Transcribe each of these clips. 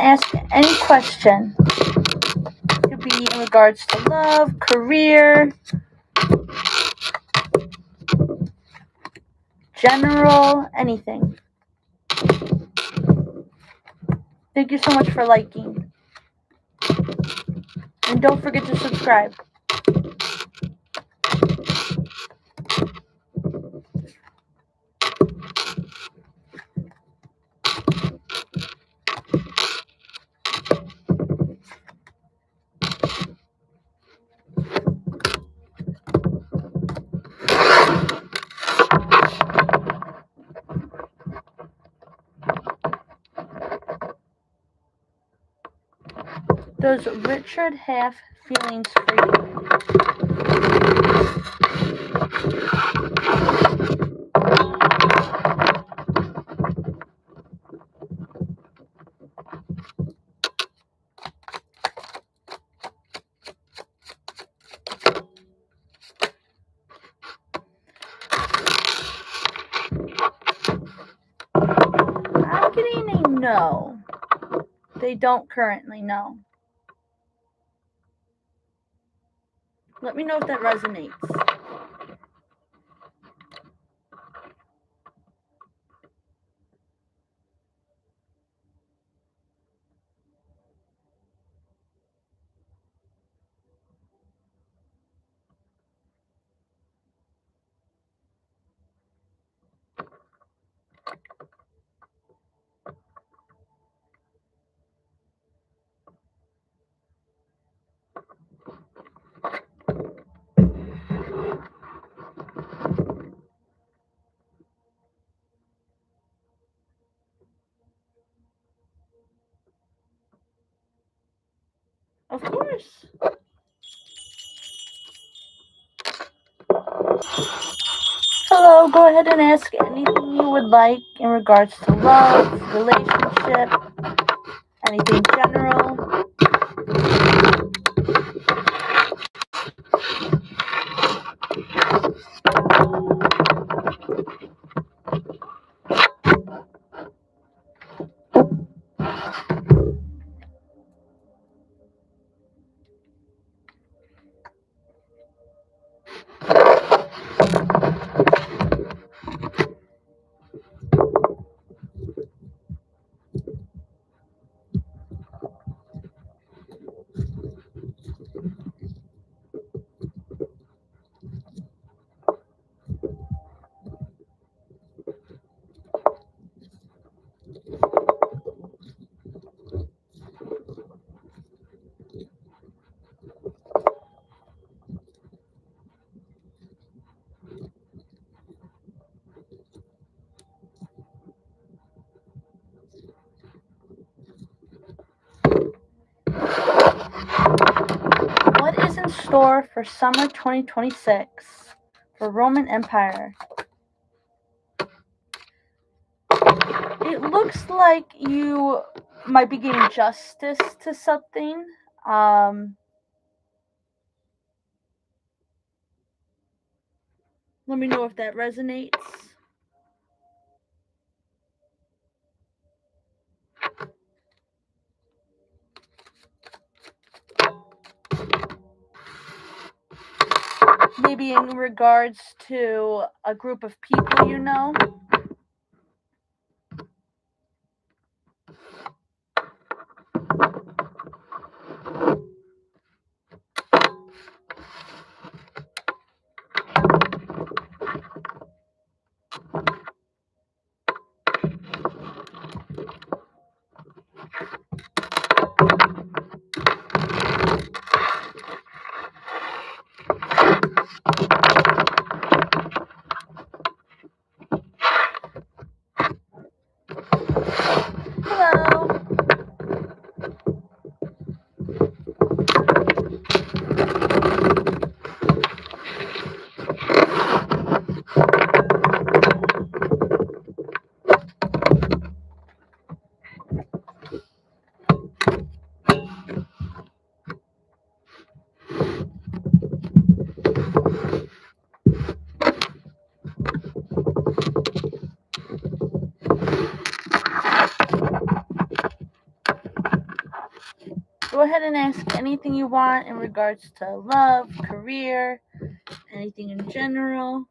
ask any question. It could be in regards to love, career, general, anything. Thank you so much for liking. And don't forget to subscribe. Does Richard have feelings for you? I'm getting a no. They don't currently know. Let me know if that resonates. Of course. Hello, go ahead and ask anything you would like in regards to love, relationship, anything general. What is in store for summer 2026 for Roman Empire? It looks like you might be getting justice to something. Let me know if that resonates. Maybe in regards to a group of people you know. Go ahead and ask anything you want in regards to love, career, anything in general.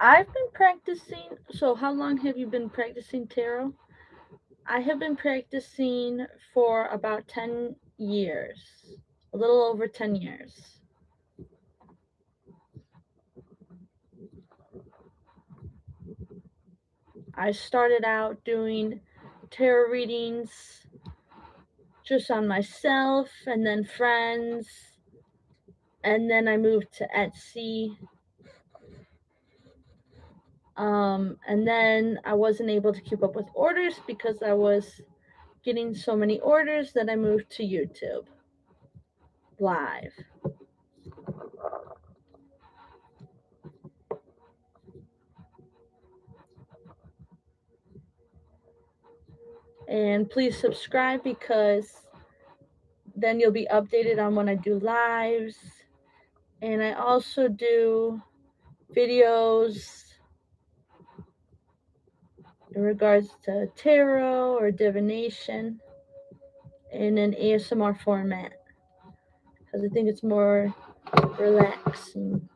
I've been practicing. So, how long have you been practicing tarot? I have been practicing for about 10 years, a little over 10 years. I started out doing tarot readings just on myself and then friends, and then I moved to Etsy. And then I wasn't able to keep up with orders because I was getting so many orders that I moved to YouTube Live. And please subscribe because then you'll be updated on when I do lives. And I also do videos in regards to tarot or divination in an ASMR format because I think it's more relaxing.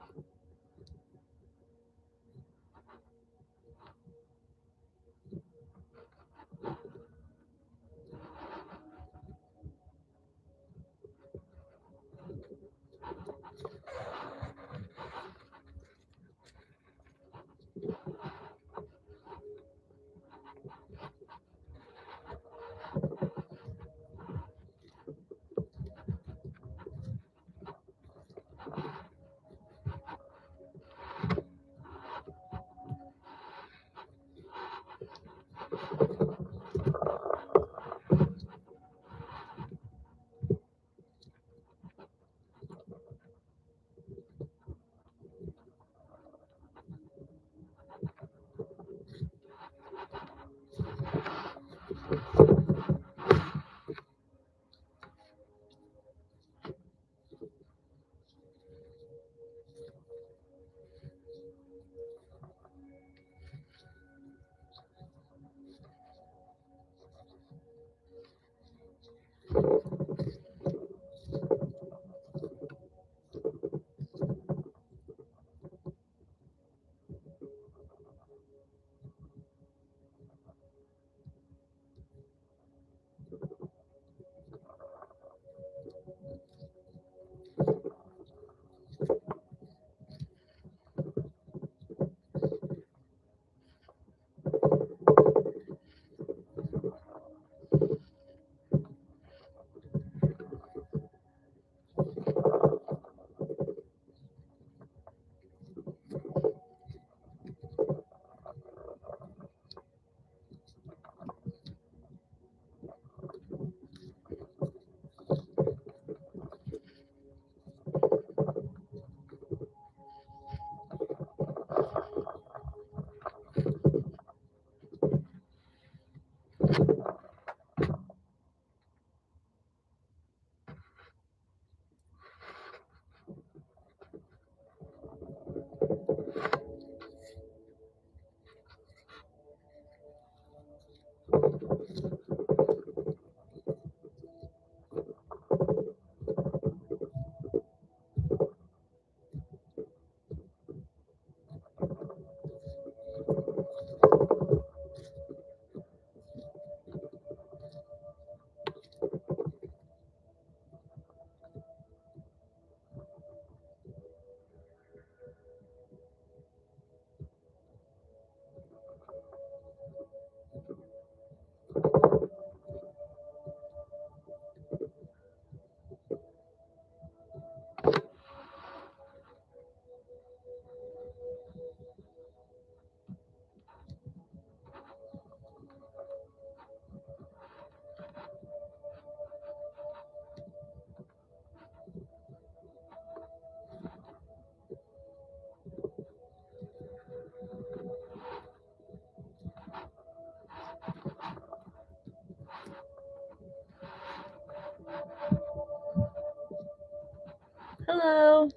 Hello.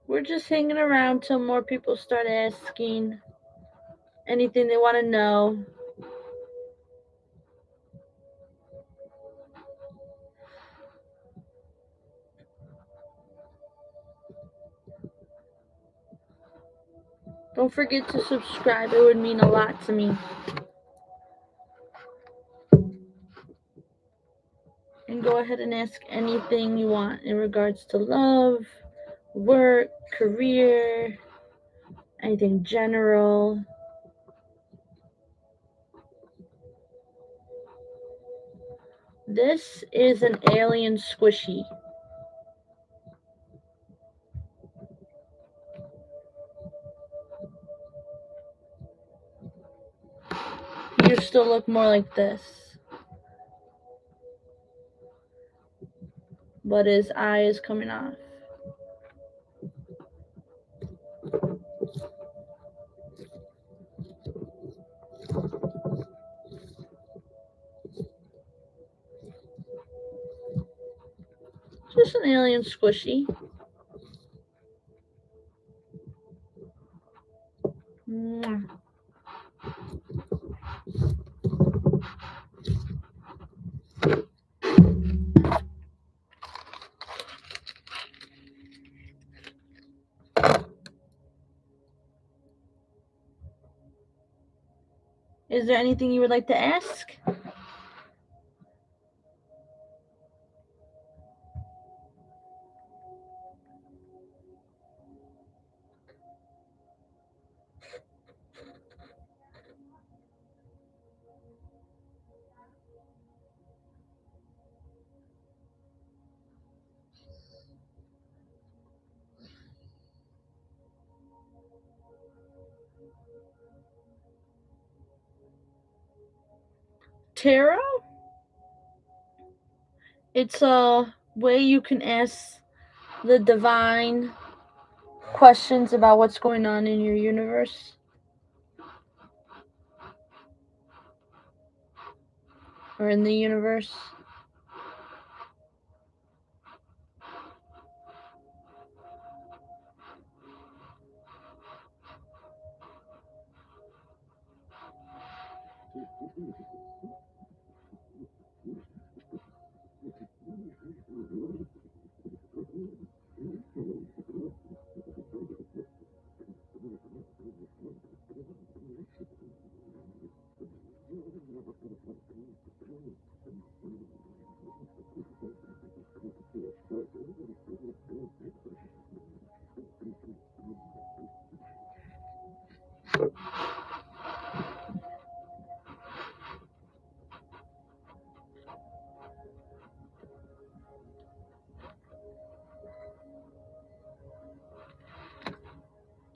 We're just hanging around till more people start asking anything they want to know. Don't forget to subscribe. It would mean a lot to me. And go ahead and ask anything you want in regards to love, work, career, anything general. This is an alien squishy. You still look more like this. But his eye is coming off. Just an alien squishy. Mwah. Is there anything you would like to ask? Tarot? It's a way you can ask the divine questions about what's going on in your universe. Or in the universe.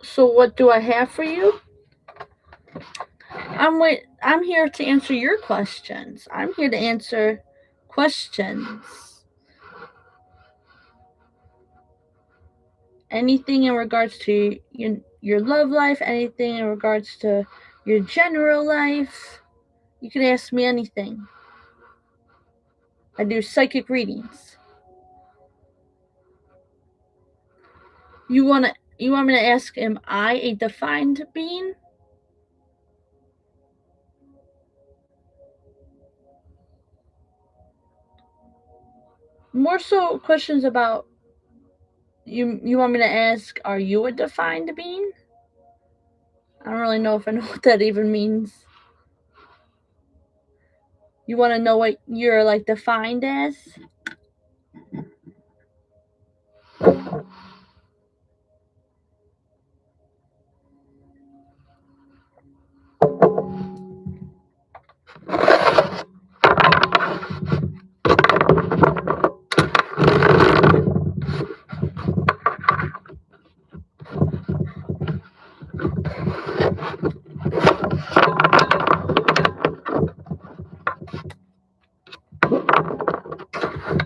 So what do I have for you? I'm here to answer your questions. I'm here to answer questions. Anything in regards to your love life, anything in regards to your general life. You can ask me anything. I do psychic readings. You want me to ask, am I a defined being? More so questions about you want me to ask, are you a defined being? I don't really know if I know what that even means. You want to know what you're like defined as?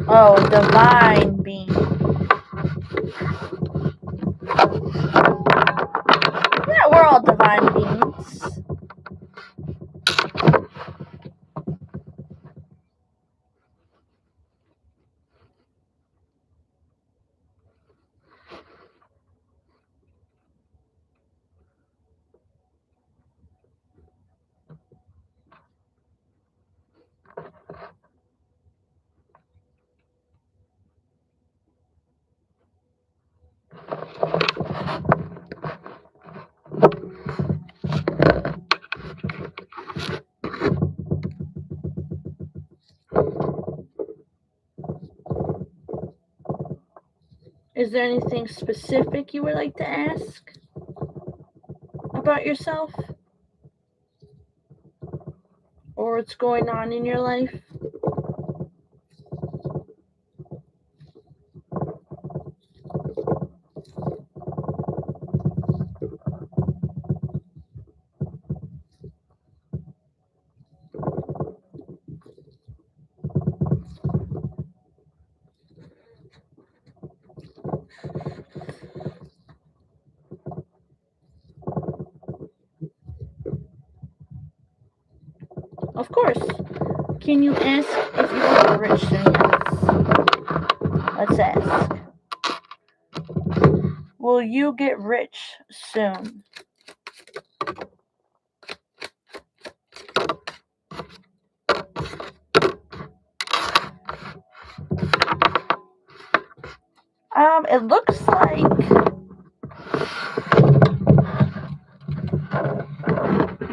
Oh, divine being. Is there anything specific you would like to ask about yourself? Or what's going on in your life? Of course. Can you ask if you will get rich soon? Yes. Let's ask. Will you get rich soon? It looks like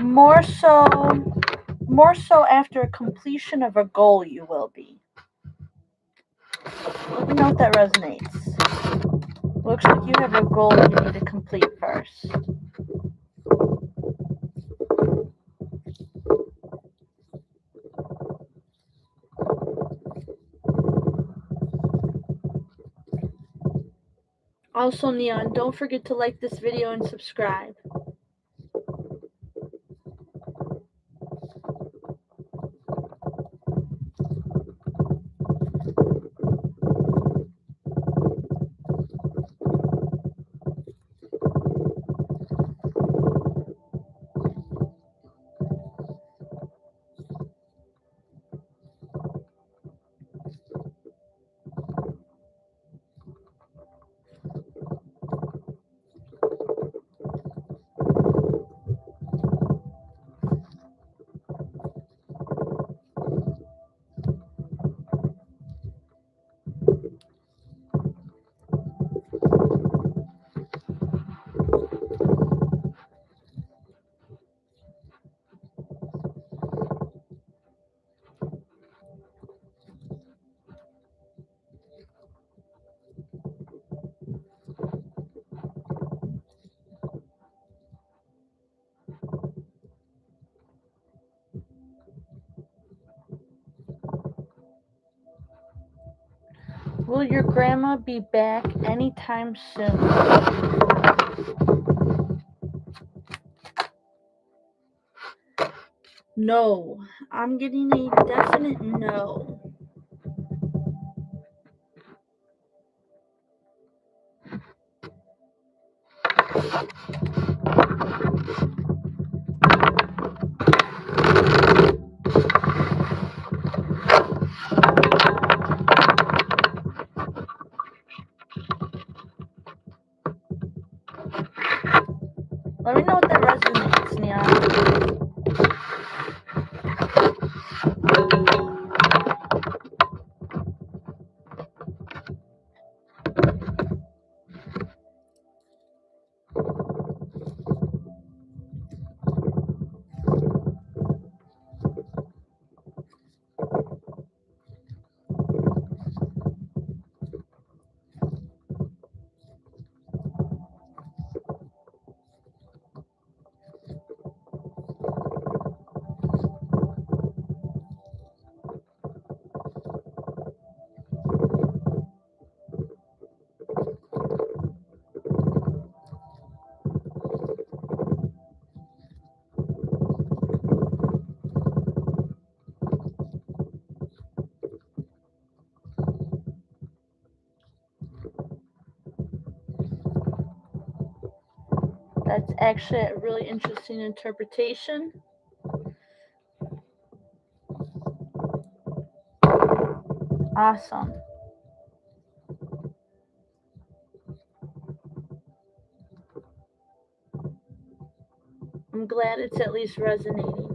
more so after completion of a goal you will be. Let me know if that resonates. Looks like you have a goal you need to complete first. Also, Neon, don't forget to like this video and subscribe. Will your grandma be back anytime soon? No. I'm getting a definite no. Let me know what that resonates, Neon. That's actually a really interesting interpretation. Awesome. I'm glad it's at least resonating.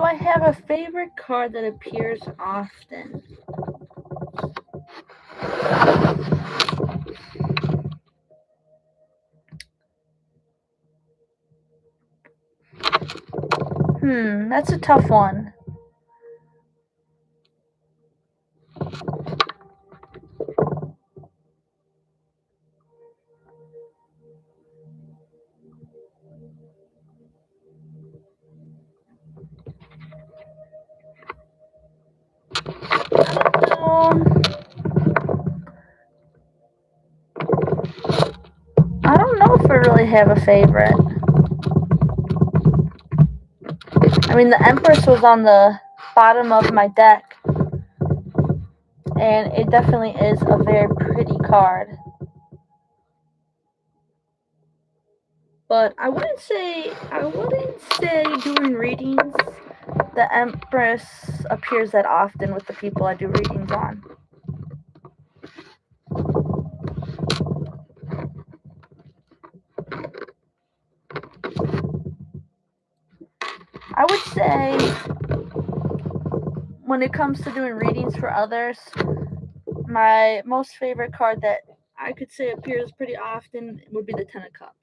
I have a favorite card that appears often? That's a tough one. I don't know if I really have a favorite. I mean, the Empress was on the bottom of my deck, and it definitely is a very pretty card. But I wouldn't say doing readings, the Empress appears that often with the people I do readings on. I would say when it comes to doing readings for others, my most favorite card that I could say appears pretty often would be the Ten of Cups.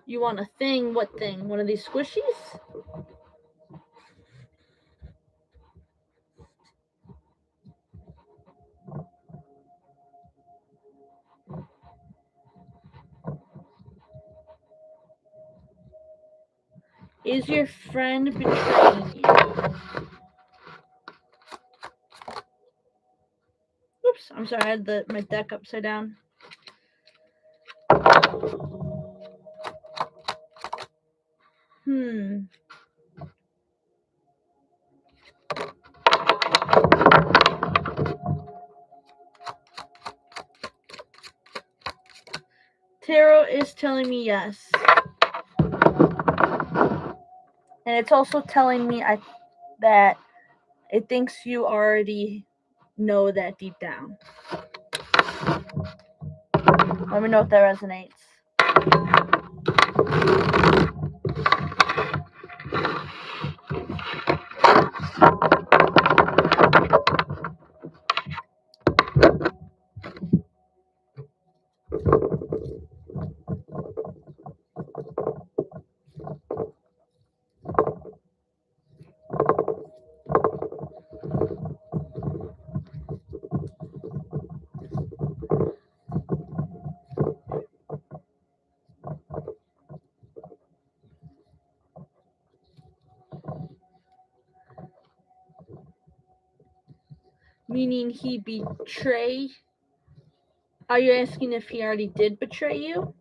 You want a thing? What thing? One of these squishies? Is your friend betraying you? Oops, I'm sorry, I had my deck upside down. Tarot is telling me yes. And it's also telling me that it thinks you already know that deep down. Let me know if that resonates. Meaning he betray. Are you asking if he already did betray you?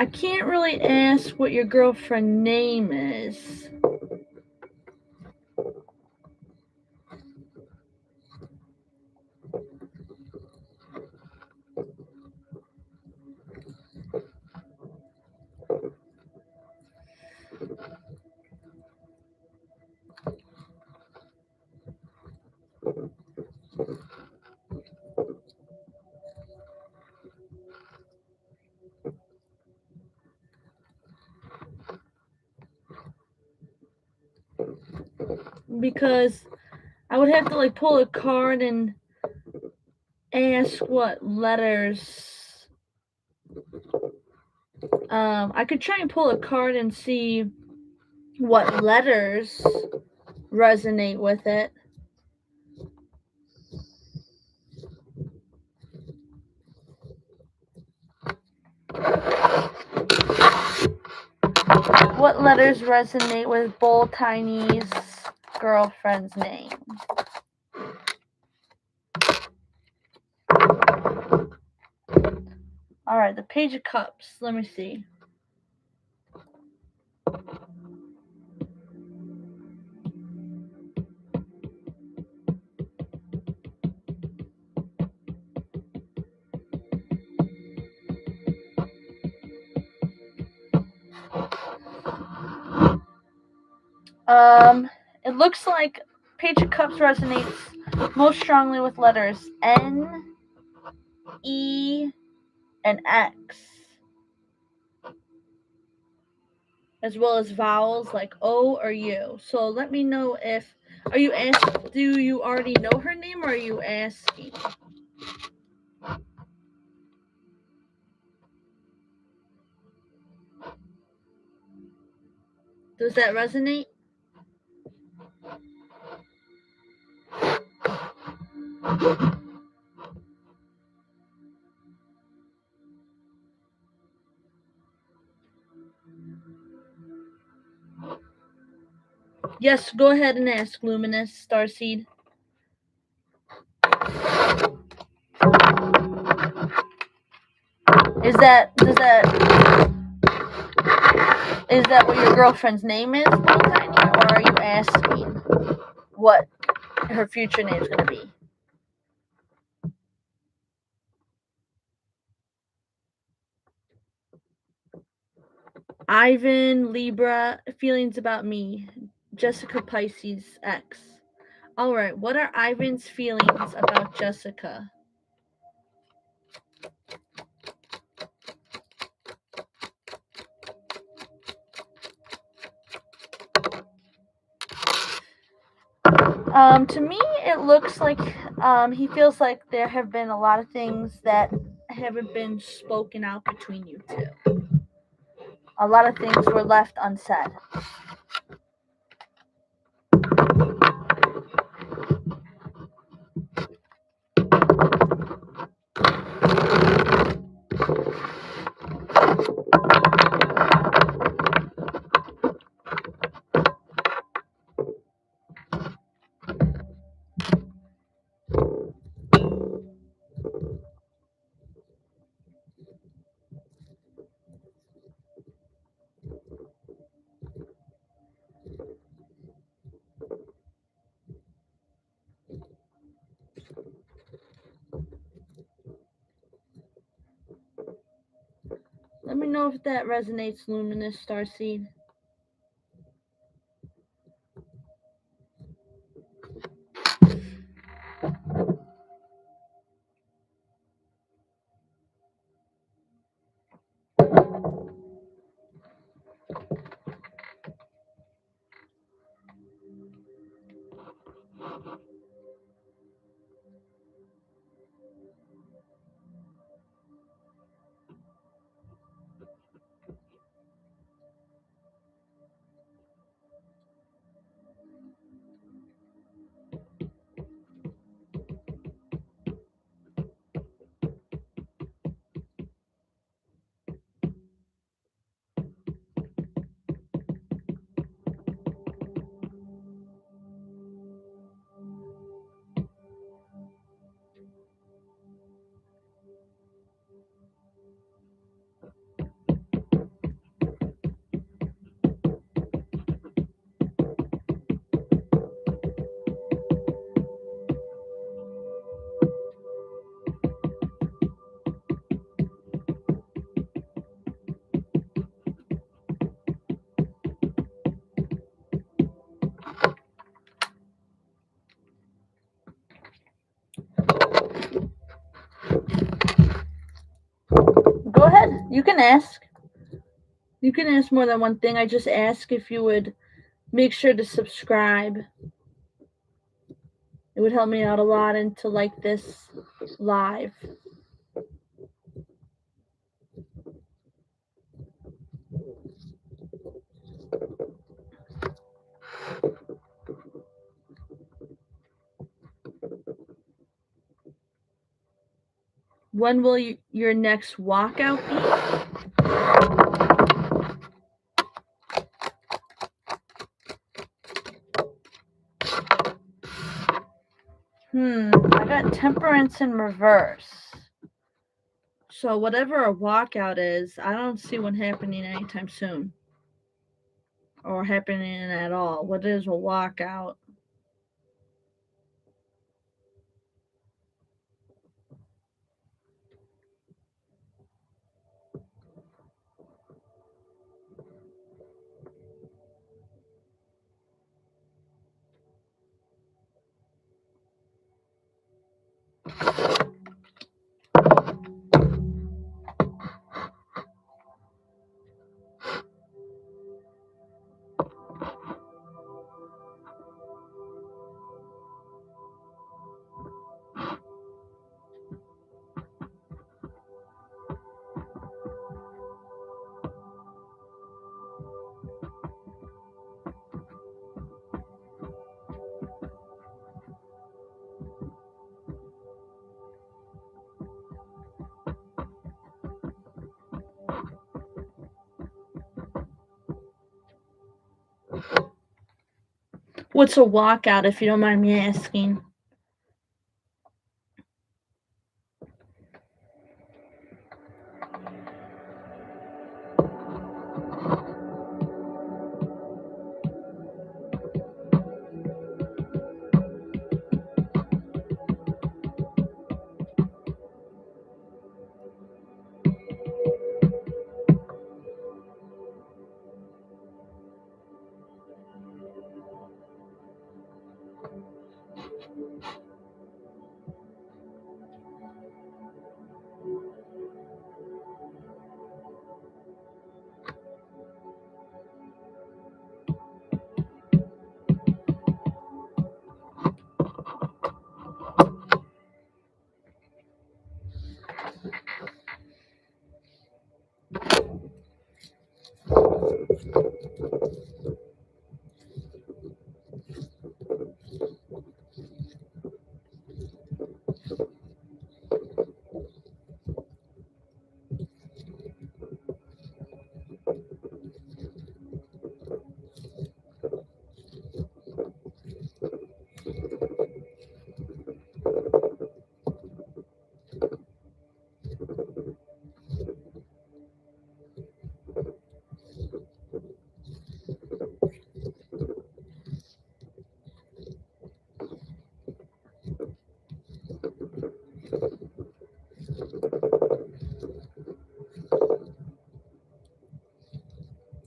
I can't really ask what your girlfriend's name is. Because I would have to like pull a card and ask what letters. I could try and pull a card and see what letters resonate with it. What letters resonate with Bull Tiny's girlfriend's name? Alright, the Page of Cups. Let me see. It looks like Page of Cups resonates most strongly with letters N, E, and X, as well as vowels like O or U. So let me know if do you already know her name, or are you asking? Does that resonate? Yes, go ahead and ask, Luminous Starseed. Is that what your girlfriend's name is, Little Tiny, or are you asking what her future name's gonna be? Ivan, Libra, feelings about me. Jessica, Pisces, X. Alright, what are Ivan's feelings about Jessica? To me, it looks like he feels like there have been a lot of things that haven't been spoken out between you two. A lot of things were left unsaid. Let me know if that resonates, Luminous Starseed. Go ahead. You can ask. You can ask more than one thing. I just ask if you would make sure to subscribe. It would help me out a lot and to like this live. When will your next walkout be? I got Temperance in reverse. So whatever a walkout is, I don't see one happening anytime soon. Or happening at all. What is a walkout? What's a walkout, if you don't mind me asking?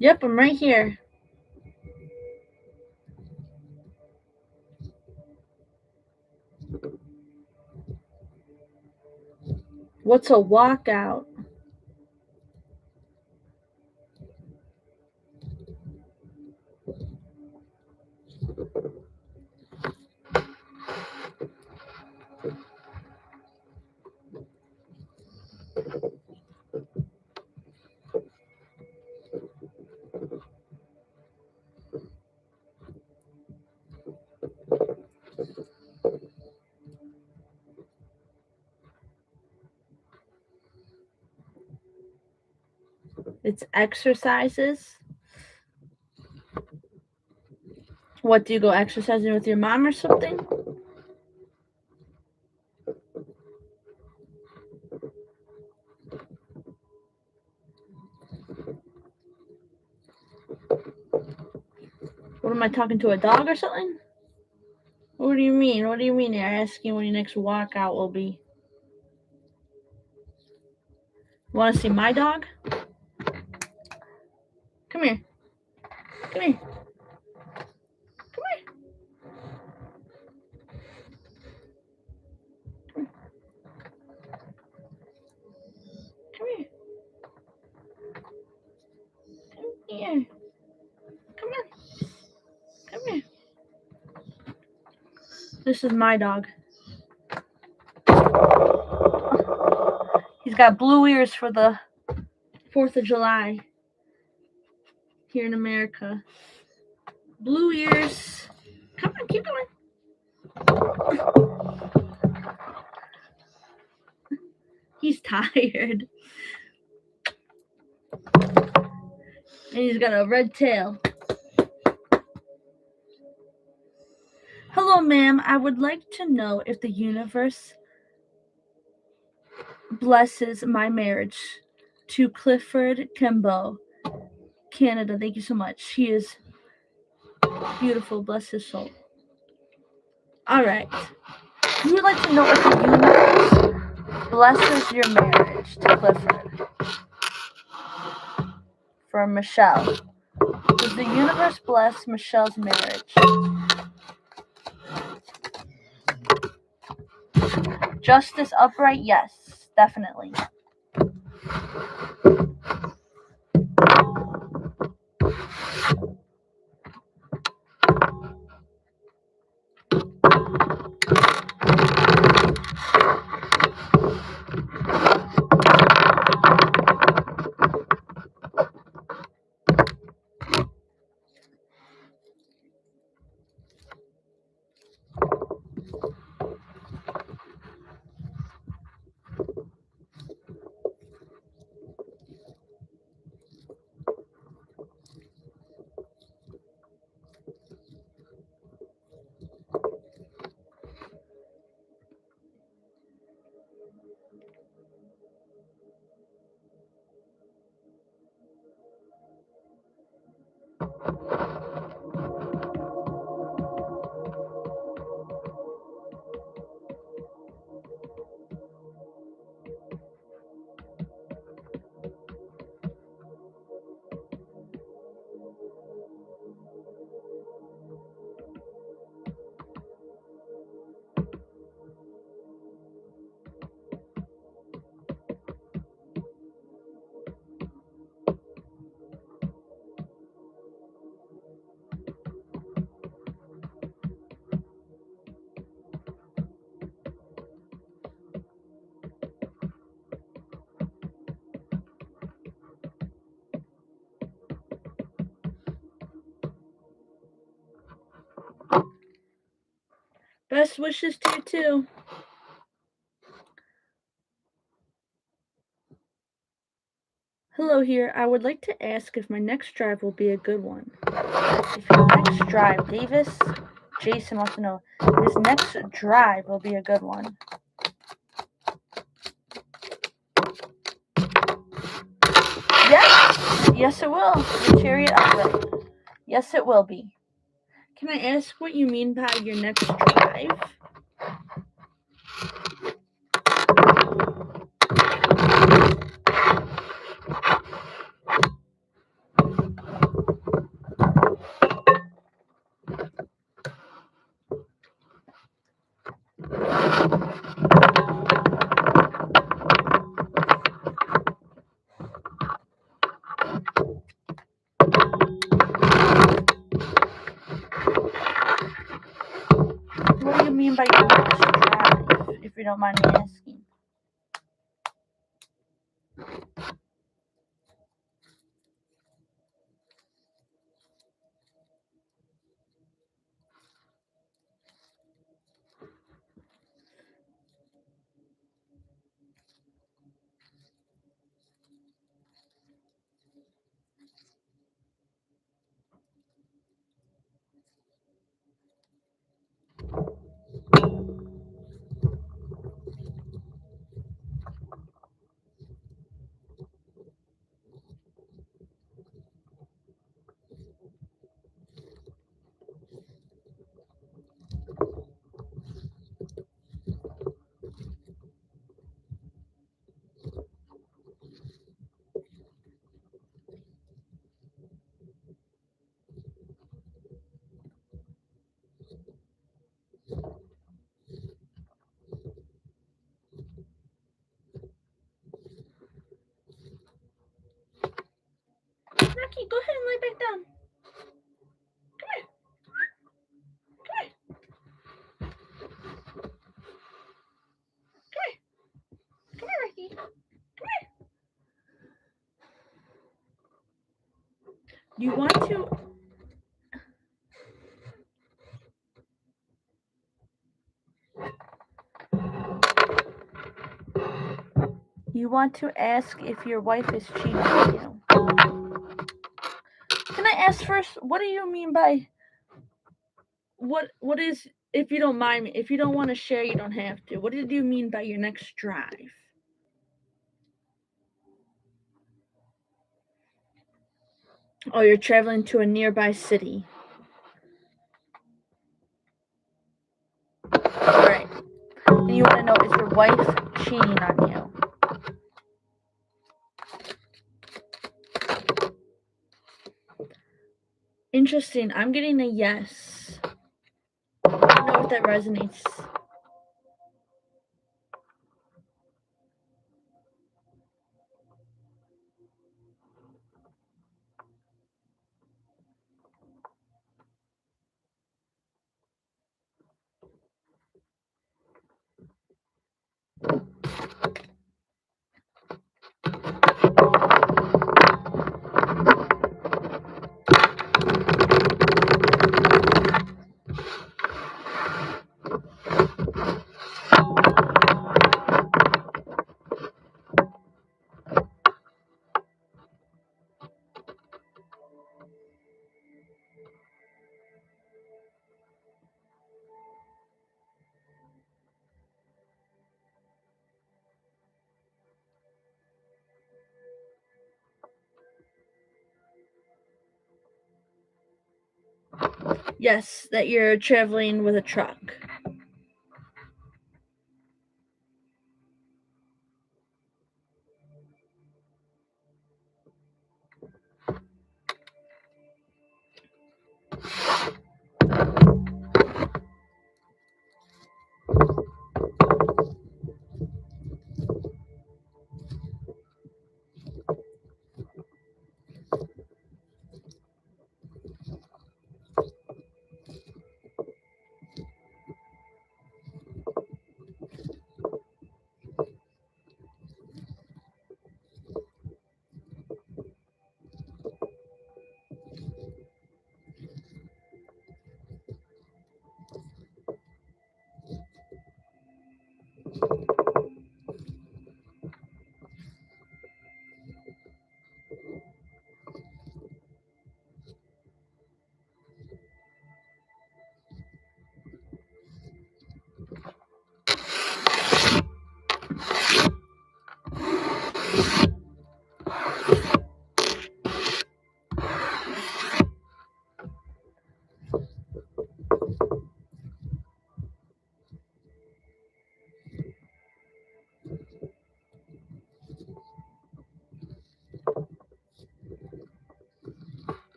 Yep, I'm right here. What's a walkout? It's exercises. What, do you go exercising with your mom or something? What, am I talking to a dog or something? What do you mean? What do you mean you're asking when your next walkout will be? Want to see my dog? Come here. Come here. Come here. Come here. Come here. Come here. Come here. This is my dog. He's got blue ears for the 4th of July here in America. Blue ears. Come on, keep going. He's tired. And he's got a red tail. Hello, ma'am. I would like to know if the universe blesses my marriage to Clifford Kimbo, Canada. Thank you so much. He is beautiful. Bless his soul. All right. You would like to know if the universe blesses your marriage to Clifford. For Michelle. Does the universe bless Michelle's marriage? Justice upright? Yes, definitely. Best wishes to you too. Hello here. I would like to ask if my next drive will be a good one. If your next drive, Davis Jason wants to know, his next drive will be a good one. Yes, it will. The Chariot Upright. Yes, it will be. Can I ask what you mean by your next drive? What do you mean by your next drive, if you don't mind me asking? Rocky, go ahead and lay back down. Come here. Come here. Come here. Come here, Rocky. Come here. You want to ask if your wife is cheating on you. Can I ask first, what do you mean by what is, if you don't mind me, if you don't want to share, you don't have to. What did you mean by your next drive? Oh, you're traveling to a nearby city. Alright. And you want to know, is your wife cheating on you? Interesting. I'm getting a yes. I don't know if that resonates. Yes, that you're traveling with a truck.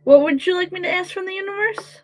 What would you like me to ask from the universe?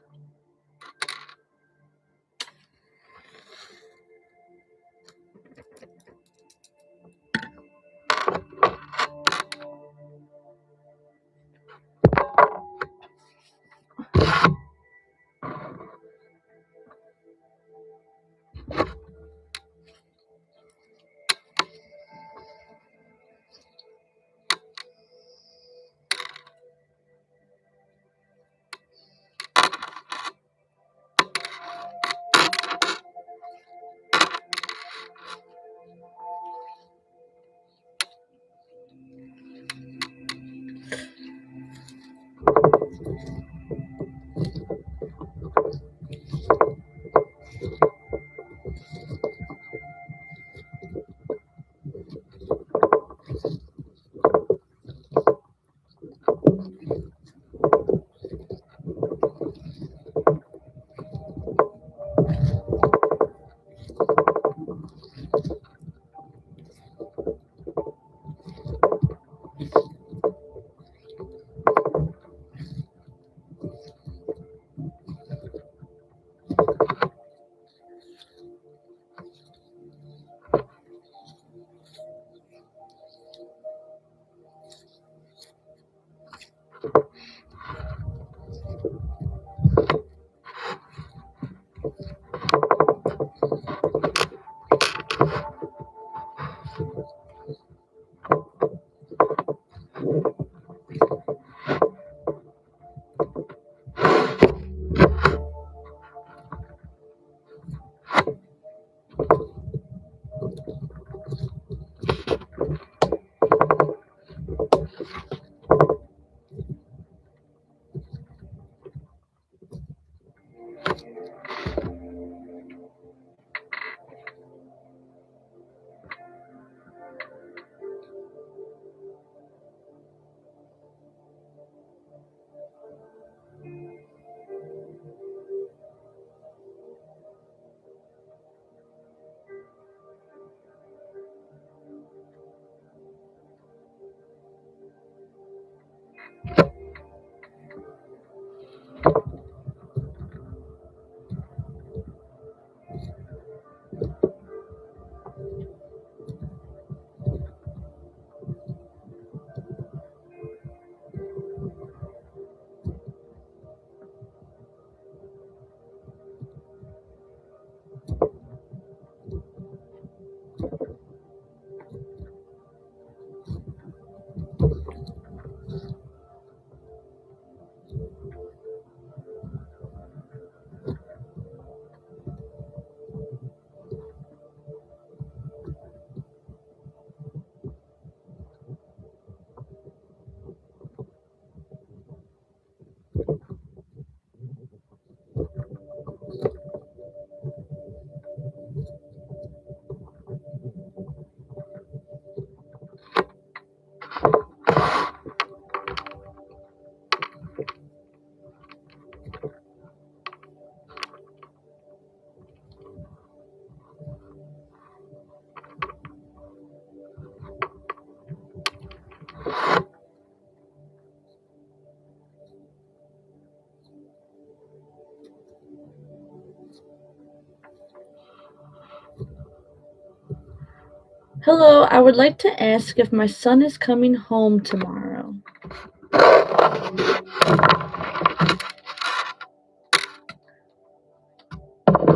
Hello, I would like to ask if my son is coming home tomorrow.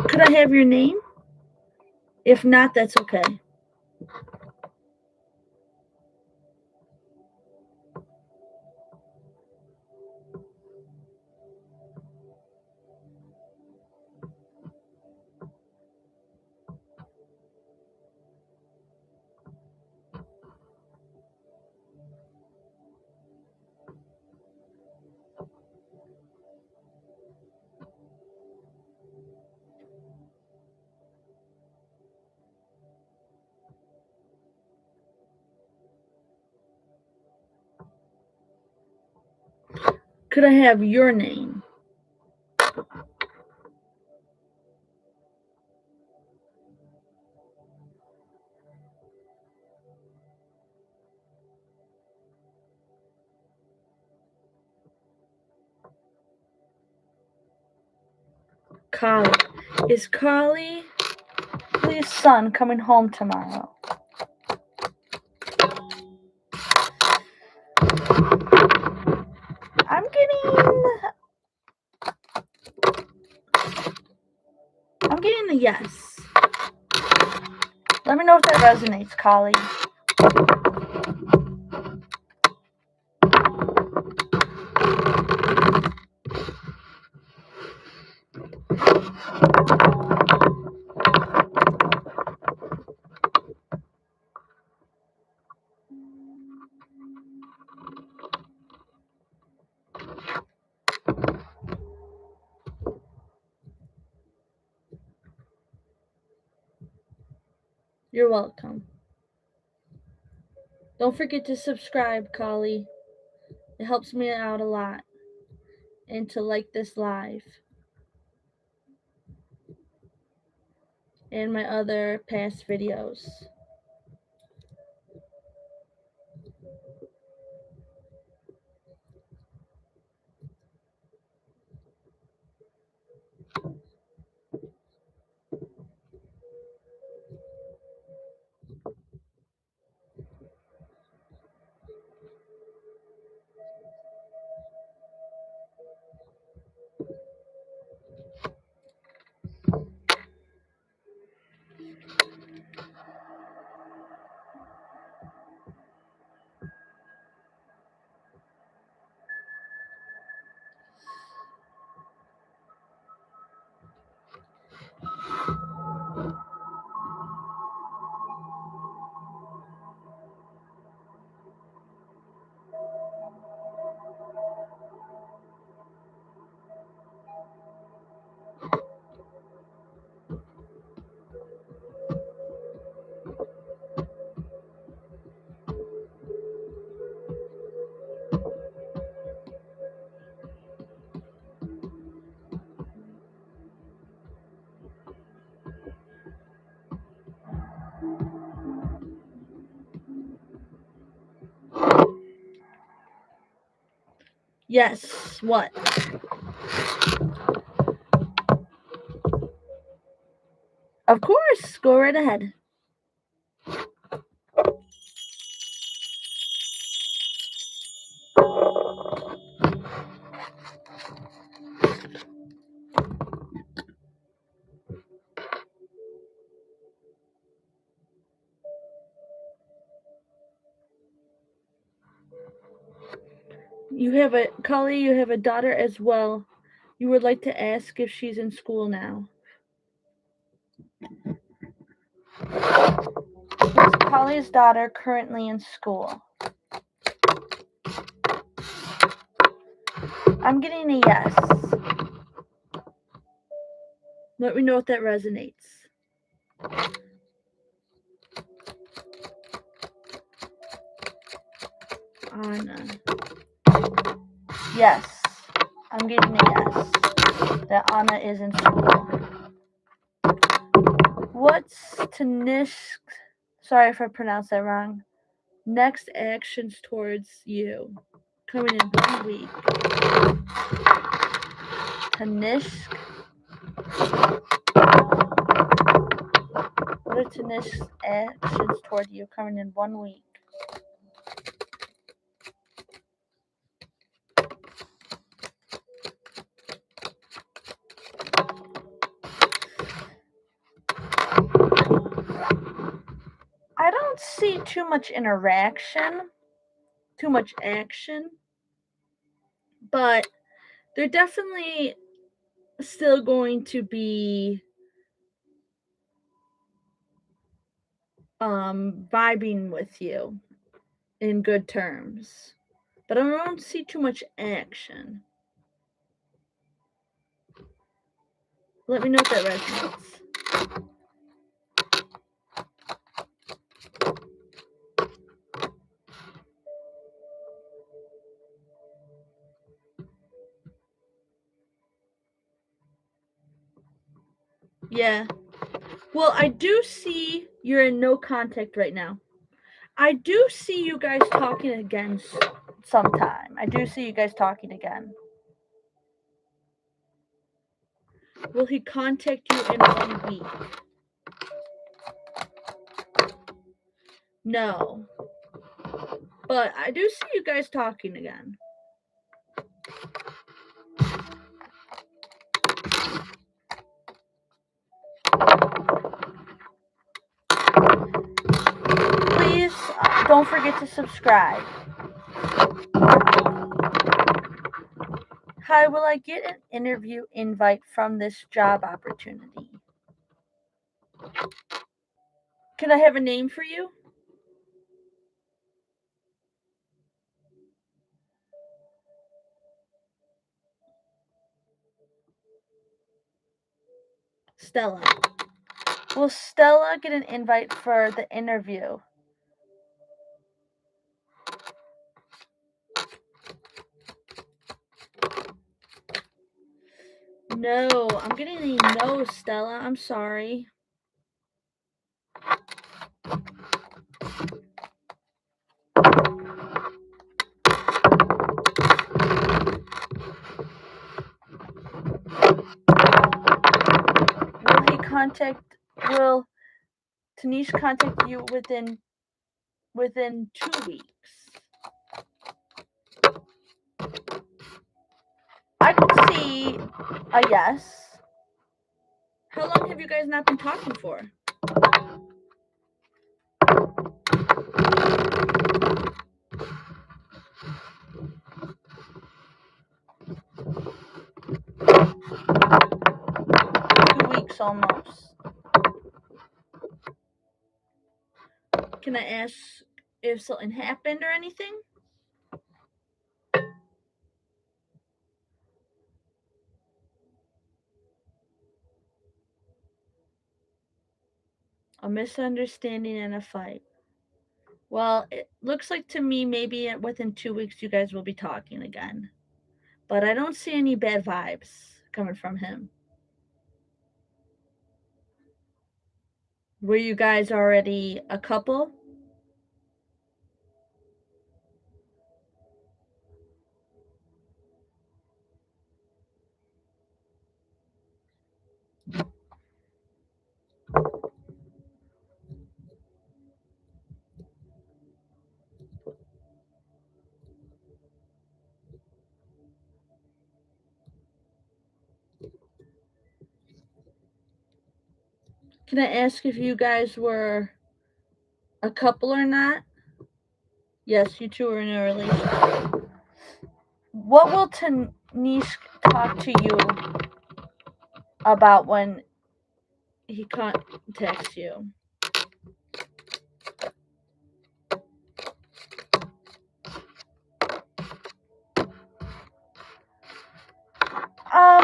Could I have your name? If not, that's okay. Could I have your name? Carly. Is Carly's son coming home tomorrow? I'm getting a yes. Let me know if that resonates, Carly. You're welcome. Don't forget to subscribe, Carly. It helps me out a lot. And to like this live. And my other past videos. Yes, what? Of course, go right ahead. You have a daughter as well. You would like to ask if she's in school now. Is Carly's daughter currently in school? I'm getting a yes. Let me know if that resonates. Anna. Yes. I'm getting a yes. That Anna is in school. What's Tanishk? Sorry if I pronounced that wrong. Next actions towards you. Coming in 1 week. Tanishk. What are Tanishk's actions toward you coming in 1 week? I don't see too much interaction, too much action, but they're definitely still going to be vibing with you in good terms. But I don't see too much action. Let me know if that resonates. Yeah. Well, I do see you're in no contact right now. I do see you guys talking again sometime. I do see you guys talking again. Will he contact you in 1 week? No. But I do see you guys talking again. Please don't forget to subscribe. Hi, will I get an interview invite from this job opportunity? Can I have a name for you? Stella. Will Stella get an invite for the interview? No, I'm getting a no, Stella. I'm sorry. Will Tanish contact you within 2 weeks? I can see a yes. How long have you guys not been talking for? Almost. Can I ask if something happened or anything? A misunderstanding and a fight. Well, it looks like to me maybe within 2 weeks you guys will be talking again. But I don't see any bad vibes coming from him. Were you guys already a couple? Can I ask if you guys were a couple or not? Yes, you two are in a relationship. What will Tanish talk to you about when he contacts you?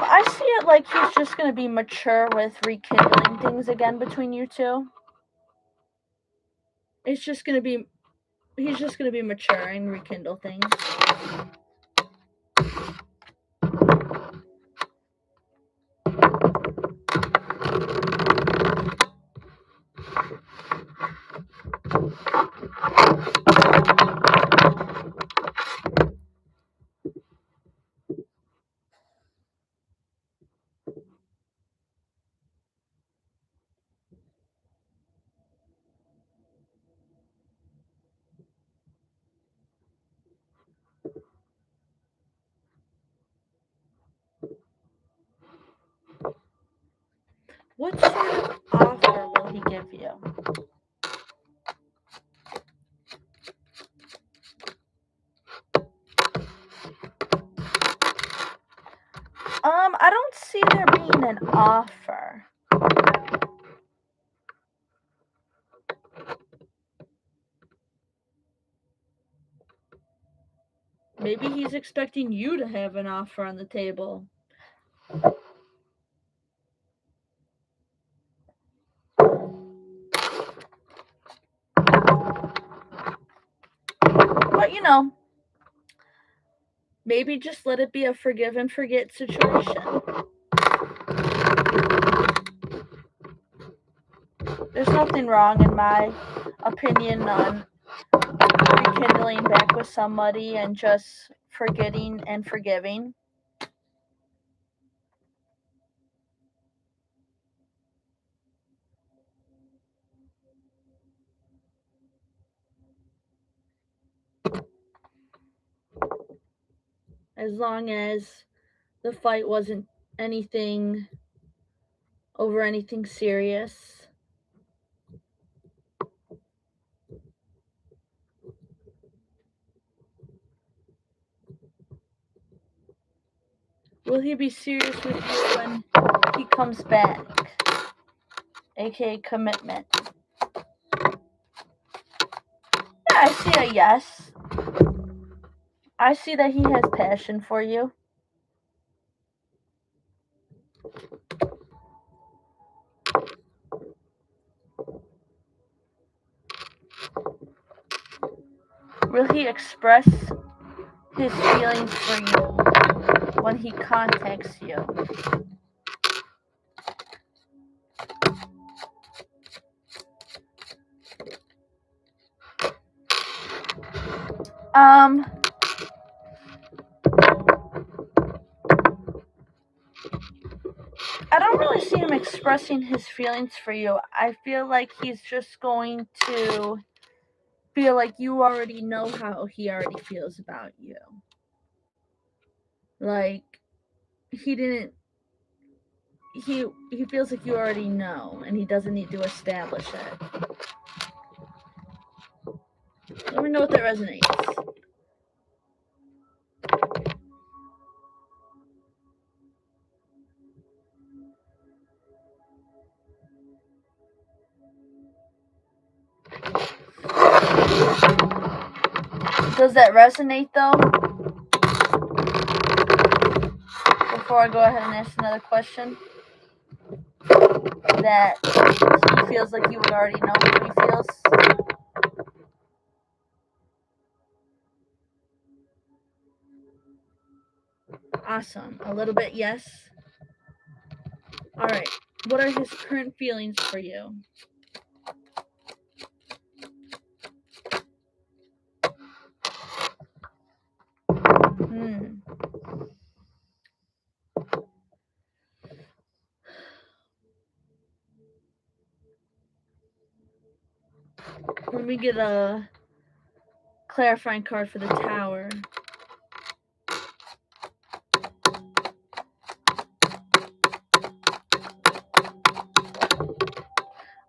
I see it like he's just gonna be mature with rekindling things again between you two. He's just gonna be mature and rekindle things. What sort of offer will he give you? I don't see there being an offer. Maybe he's expecting you to have an offer on the table. But maybe just let it be a forgive and forget situation. There's nothing wrong, in my opinion, on rekindling back with somebody and just forgetting and forgiving. as long as the fight wasn't anything over anything serious. Will he be serious with you when he comes back? AKA commitment. Yeah, I see a yes. I see that he has passion for you. Will he express his feelings for you when he contacts you? I don't really see him expressing his feelings for you. I feel like he's just going to feel like you already know how he already feels about you. Like he feels like you already know and he doesn't need to establish it. Let me know if that resonates. Does that resonate though? Before I go ahead and ask another question, that he feels like you would already know how he feels. Awesome. A little bit, yes. All right. What are his current feelings for you? Let me get a clarifying card for the Tower.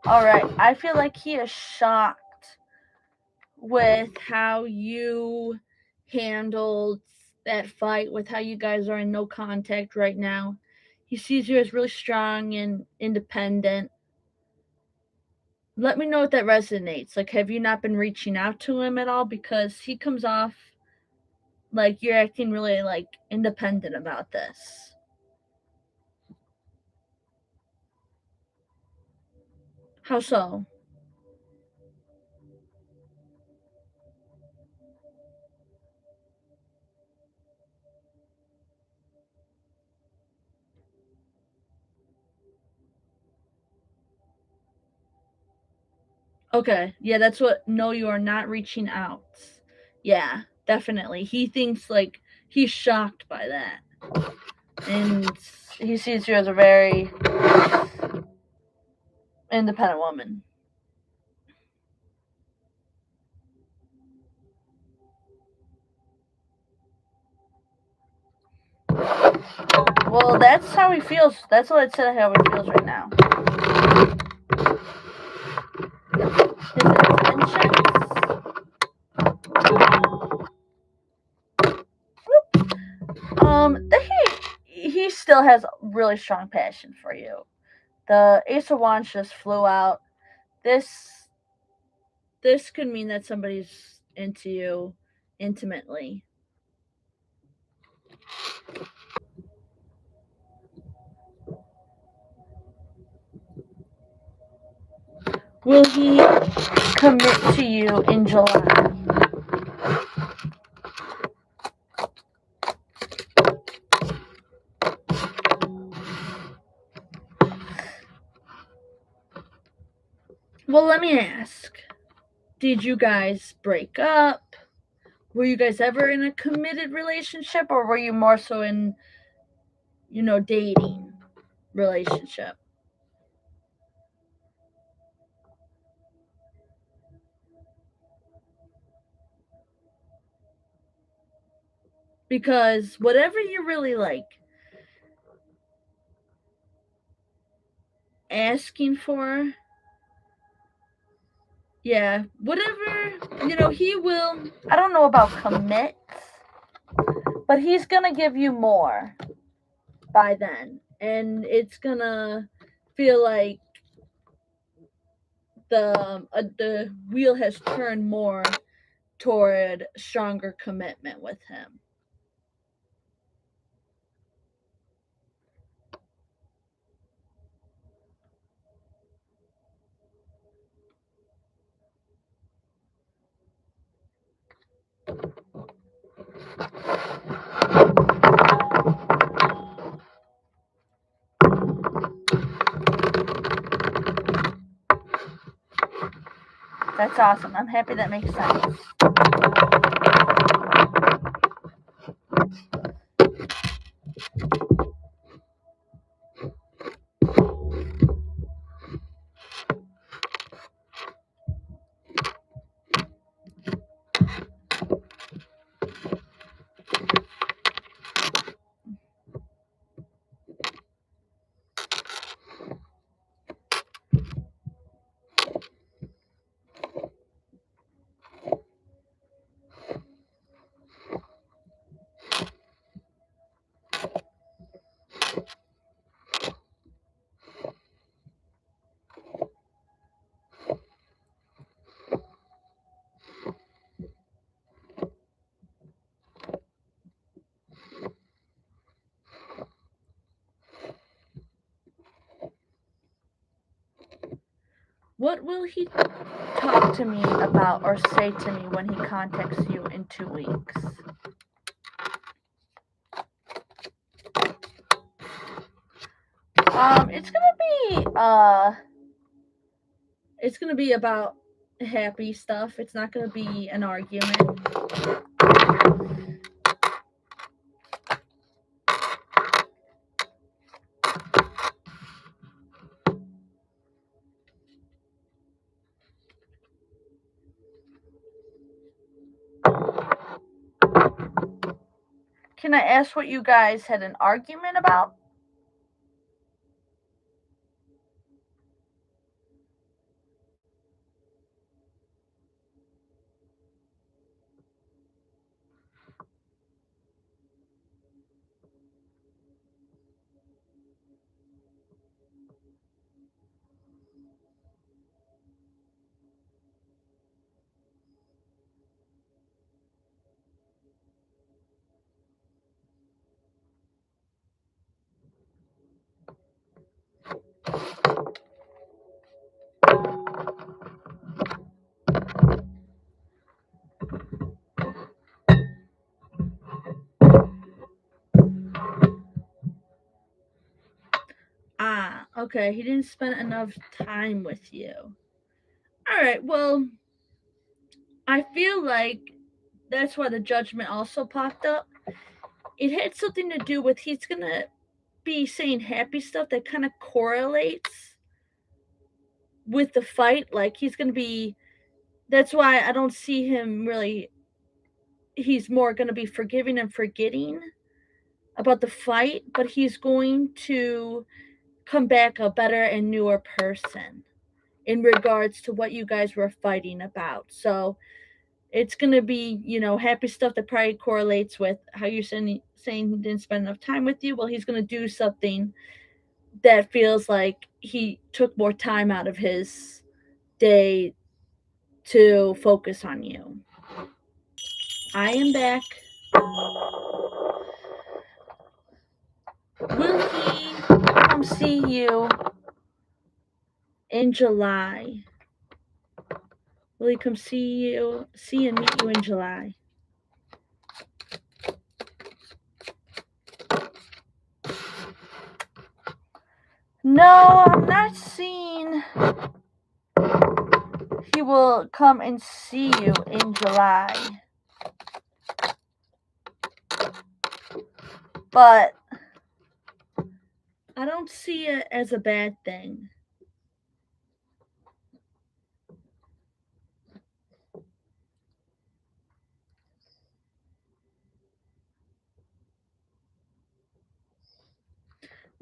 Alright, I feel like he is shocked with how you handled that fight, with how you guys are in no contact right now. He sees you as really strong and independent. Let me know if that resonates. Like, have you not been reaching out to him at all? Because he comes off like you're acting really, like, independent about this. How so? Okay, yeah, that's what. No, you are not reaching out. Yeah, definitely. He thinks like he's shocked by that, and he sees you as a very independent woman. Well, that's how he feels. That's what it said how he feels right now. His intentions. He still has really strong passion for you. The Ace of Wands just flew out. This could mean that somebody's into you intimately. Will he commit to you in July? Well, let me ask. Did you guys break up? Were you guys ever in a committed relationship, or were you more so in, dating relationship? because whatever you really like asking for, yeah, whatever, he will, I don't know about commit, but he's gonna give you more by then. And it's gonna feel like the wheel has turned more toward stronger commitment with him. That's awesome. I'm happy that makes sense. What will he talk to me about or say to me when he contacts you in 2 weeks? It's gonna be about happy stuff. It's not gonna be an argument. Can I ask what you guys had an argument about? Ah, okay. He didn't spend enough time with you. All right. Well, I feel like that's why the judgment also popped up. It had something to do with he's gonna be saying happy stuff that kind of correlates with the fight. Like he's gonna be. That's why I don't see him really. He's more gonna be forgiving and forgetting about the fight, but he's going to come back a better and newer person in regards to what you guys were fighting about. So it's going to be, happy stuff that probably correlates with how you're saying he didn't spend enough time with you. Well, he's going to do something that feels like he took more time out of his day to focus on you. I am back. Will he come see you in July? Will he come see and meet you in July? No, I'm not seeing he will come and see you in July. But I don't see it as a bad thing.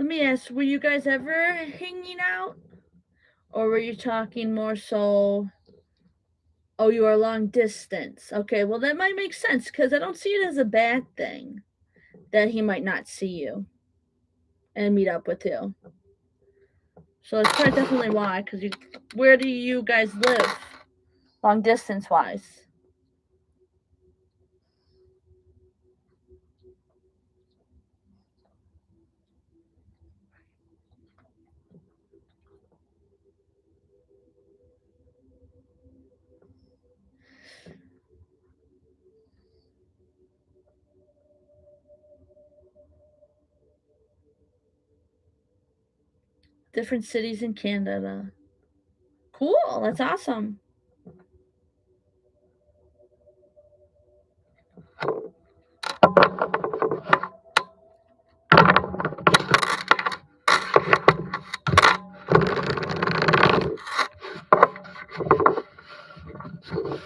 Let me ask, were you guys ever hanging out? Or were you talking more so, oh, you are long distance? Okay, well, that might make sense because I don't see it as a bad thing that he might not see you and meet up with you. So that's probably definitely why, because where do you guys live, long distance wise? Different cities in Canada. Cool, that's awesome.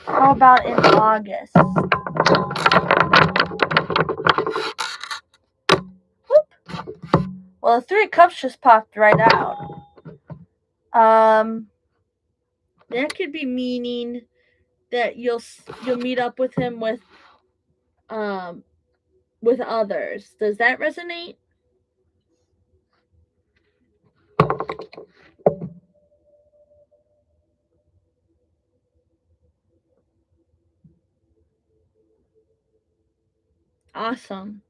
How about in August? Whoop. Well, the Three of Cups just popped right out. That could be meaning that you'll meet up with him with others. Does that resonate? Awesome.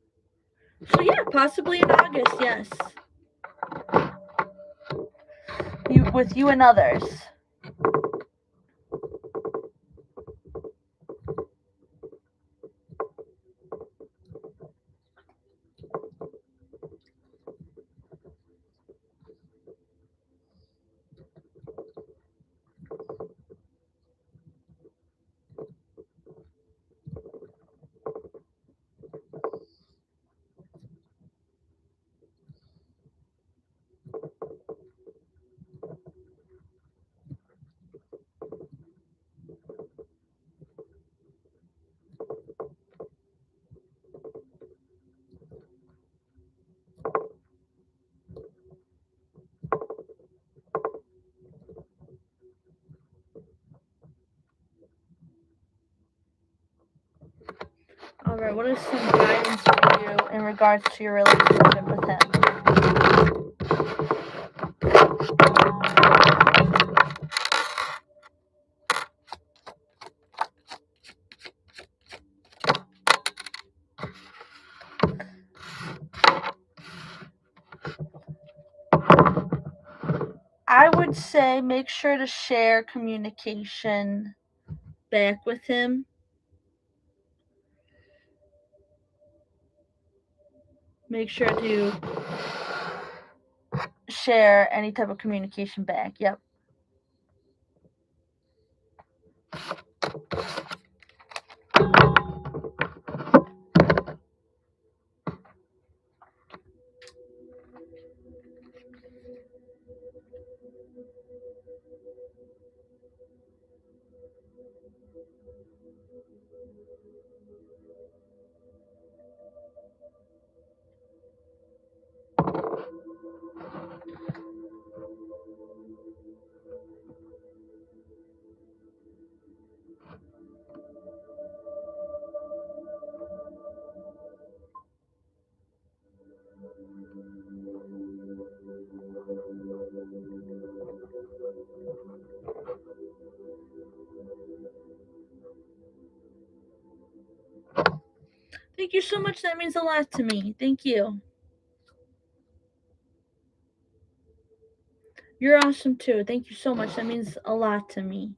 So yeah, possibly in August, yes. With you and others. Alright, what is some guidance for you in regards to your relationship with him? I would say make sure to share communication back with him. Make sure to share any type of communication back. Yep. Thank you so much. That means a lot to me. Thank you. You're awesome too. Thank you so much. That means a lot to me.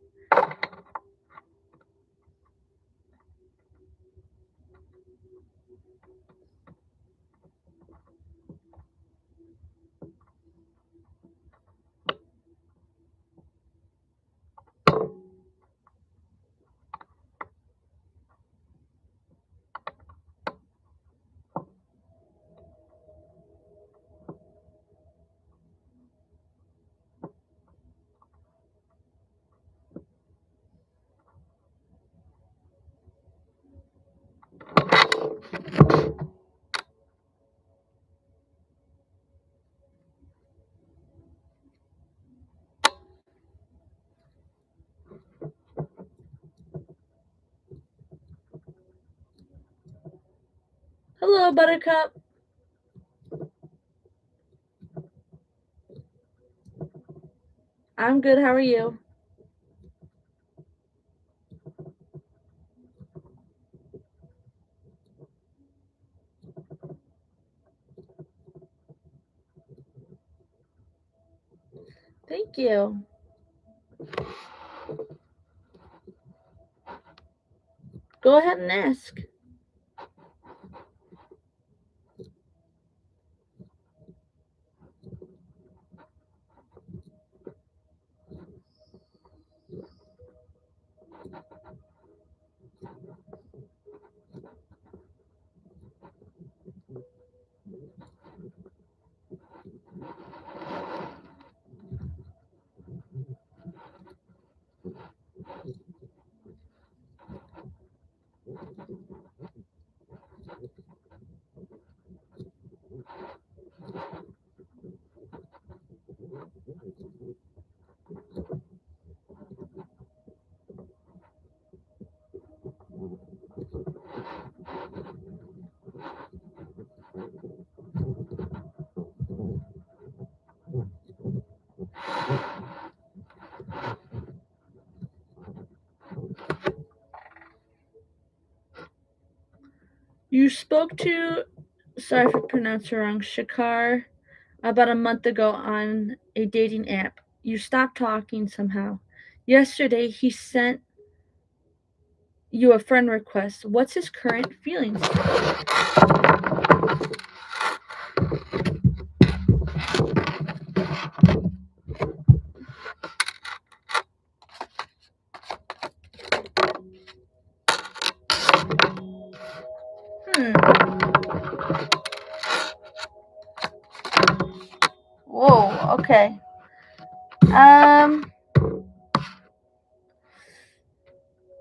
Hello, Buttercup. I'm good. How are you? Thank you. Go ahead and ask. You spoke to, sorry if I pronounced it wrong, Shakar about a month ago on a dating app. You stopped talking somehow. Yesterday, he sent you a friend request. What's his current feelings? Whoa, okay. I'm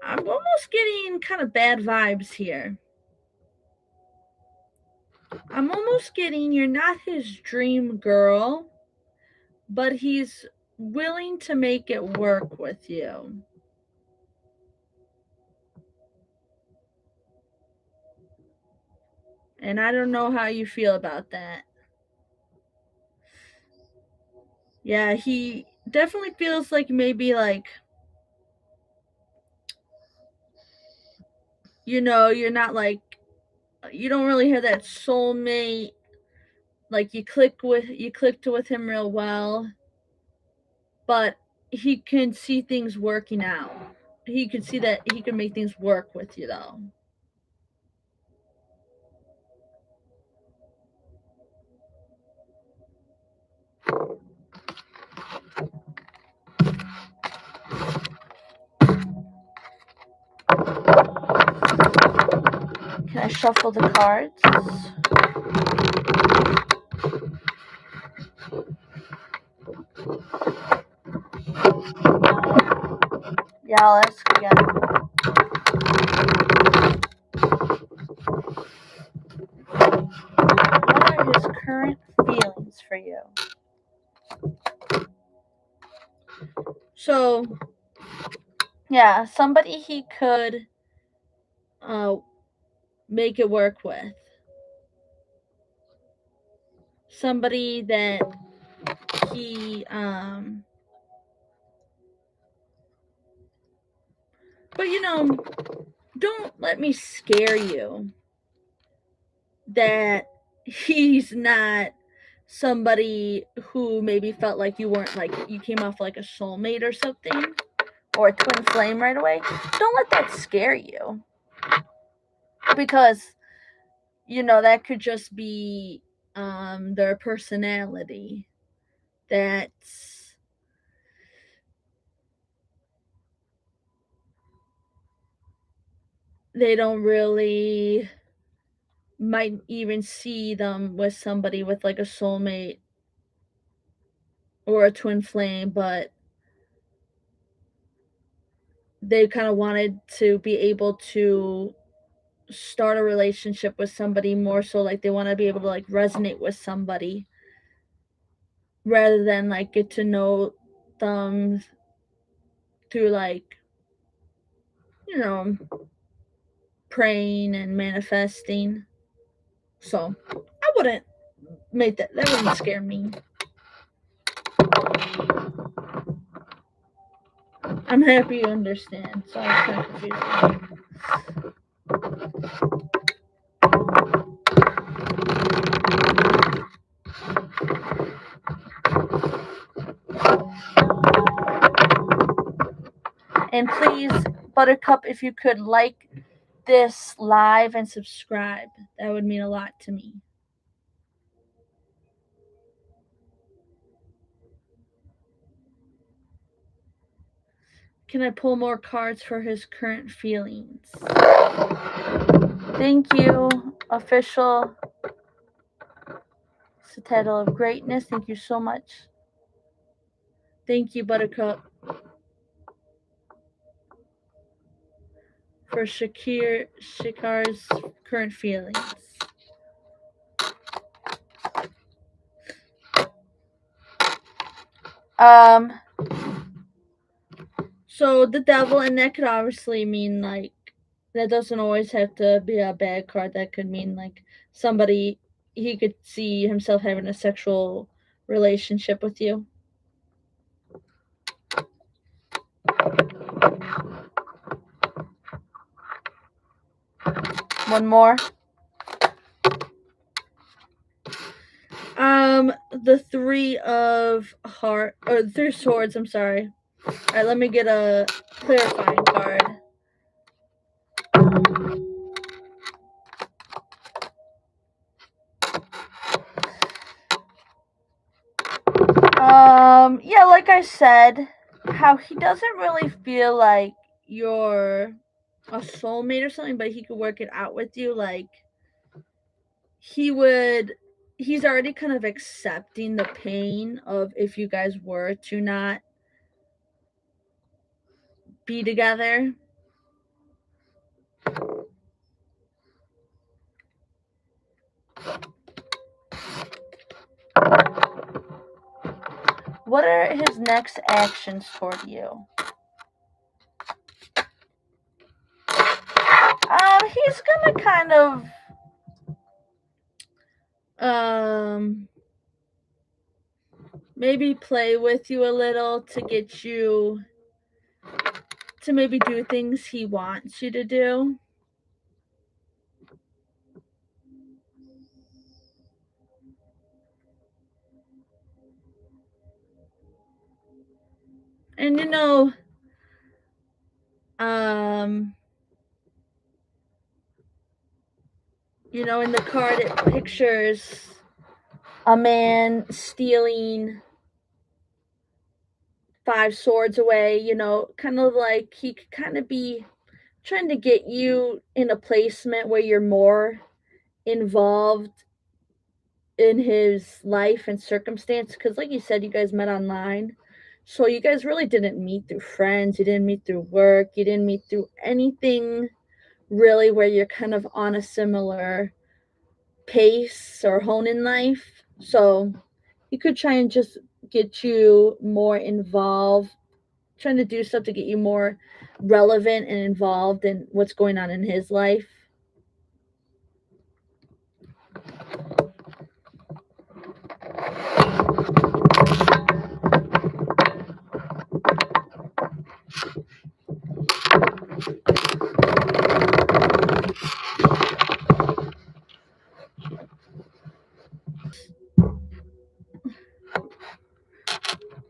almost getting kind of bad vibes here. I'm almost getting you're not his dream girl, but he's willing to make it work with you. And I don't know how you feel about that. Yeah, he definitely feels like maybe like, you're not like, you don't really have that soulmate, like you clicked with him real well, but he can see things working out. He can see that he can make things work with you though. Can I shuffle the cards? Yeah, I'll ask again. What are his current feelings for you? So, yeah, somebody he could make it work with. Somebody that he but don't let me scare you that he's not somebody who maybe felt like you weren't, like you came off like a soulmate or something, or a twin flame right away. Don't let that scare you, because that could just be their personality, that they don't really, might even see them with somebody with like a soulmate or a twin flame, but they kind of wanted to be able to start a relationship with somebody more, so like they want to be able to like resonate with somebody rather than like get to know them through like, you know praying and manifesting. So I wouldn't make that. That wouldn't scare me. I'm happy you understand. So I was kind of confused. And please, Buttercup, if you could like this live and subscribe, that would mean a lot to me. Can I pull more cards for his current feelings? Thank you, official Citadel of Greatness. Thank you so much. Thank you, Buttercup, for Shikar's current feelings. So the devil, and that could obviously mean like, that doesn't always have to be a bad card. That could mean like somebody, he could see himself having a sexual relationship with you. One more. The Three of Heart, or the Three Swords, I'm sorry. Alright, let me get a clarifying card. Yeah, like I said, how he doesn't really feel like you're a soulmate or something, but he could work it out with you. Like, he's already kind of accepting the pain of if you guys were to not be together. What are his next actions toward you? He's gonna kind of maybe play with you a little to get you to maybe do things he wants you to do. And in the card it pictures a man stealing 5 swords away, kind of like he could kind of be trying to get you in a placement where you're more involved in his life and circumstance, because like you said, you guys met online, so you guys really didn't meet through friends, you didn't meet through work, you didn't meet through anything really where you're kind of on a similar pace or hone in life. So he could try and just get you more involved, trying to do stuff to get you more relevant and involved in what's going on in his life.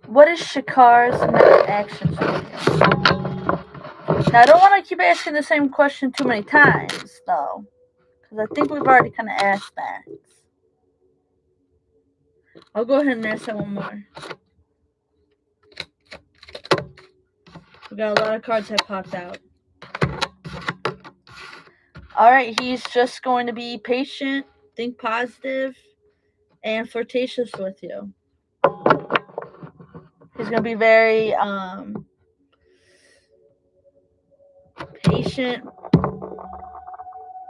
What is Shikar's next action for you? Now, I don't want to keep asking the same question too many times, though, because I think we've already kind of asked that. I'll go ahead and ask that one more. We got a lot of cards that popped out. Alright, he's just going to be patient, think positive, and flirtatious with you. He's going to be very patient,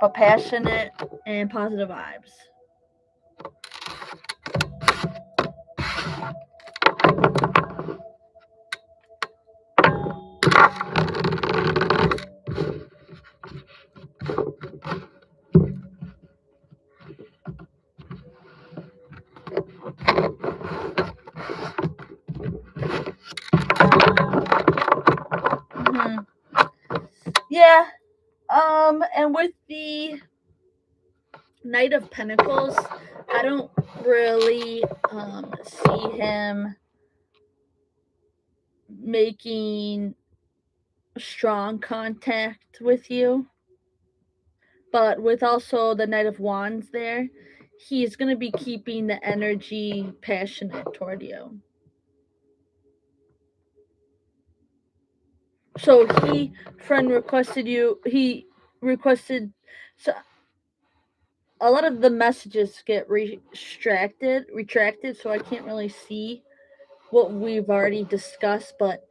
but passionate, and positive vibes. Yeah. And with the Knight of Pentacles, I don't really see him making strong contact with you. But with also the Knight of Wands there, he's going to be keeping the energy passionate toward you. So he requested, so a lot of the messages get retracted, so I can't really see what we've already discussed, but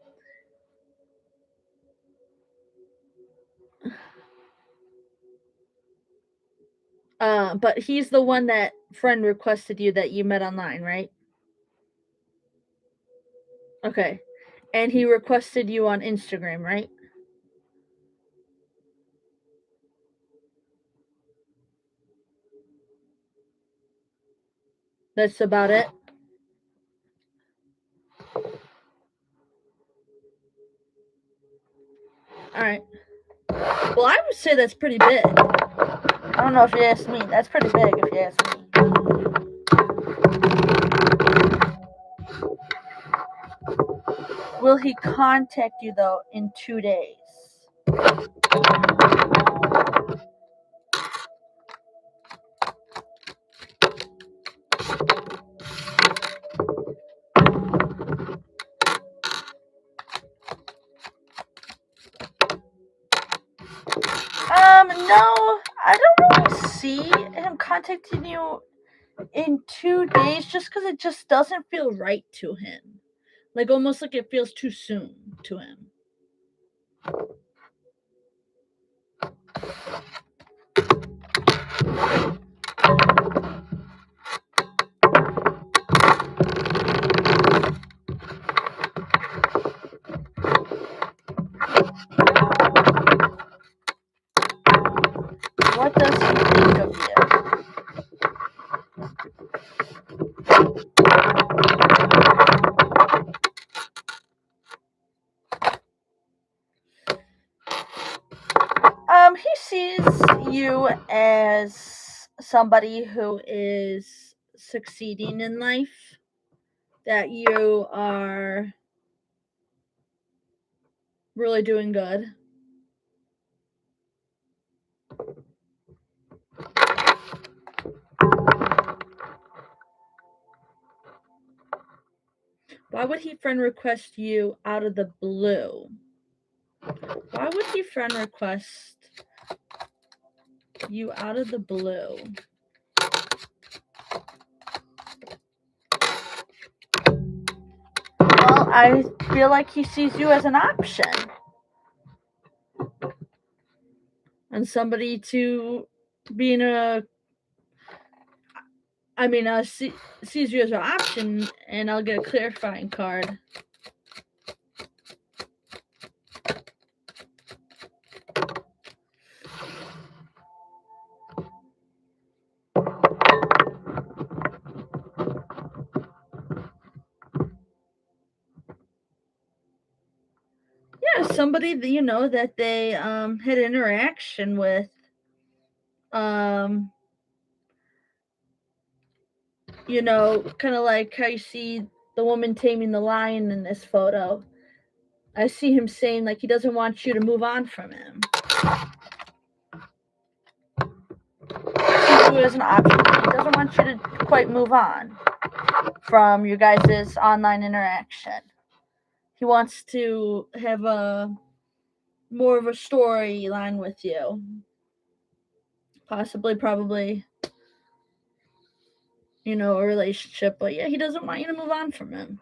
he's the one that friend requested you that you met online, right? Okay. And he requested you on Instagram, right? That's about it. Alright. Well, I would say that's pretty big. I don't know if you ask me. That's pretty big if you ask me. Will he contact you, though, in 2 days? No, I don't really see him contacting you in 2 days just because it just doesn't feel right to him. Like, almost like it feels too soon to him. What does he think of you? He sees you as somebody who is succeeding in life, that you are really doing good. Why would he friend request you out of the blue? Why would he friend request you out of the blue? Well, I feel like he sees you as an option. And somebody to be in a... sees you as an option, and I'll get a clarifying card. Yeah, somebody that you know that they had interaction with. You know, kind of like how you see the woman taming the lion in this photo. I see him saying like he doesn't want you to move on from him. He sees you as an option. He doesn't want you to quite move on from your guys' online interaction. He wants to have a more of a storyline with you. Possibly, probably, you know, a relationship. But yeah, he doesn't want you to move on from him.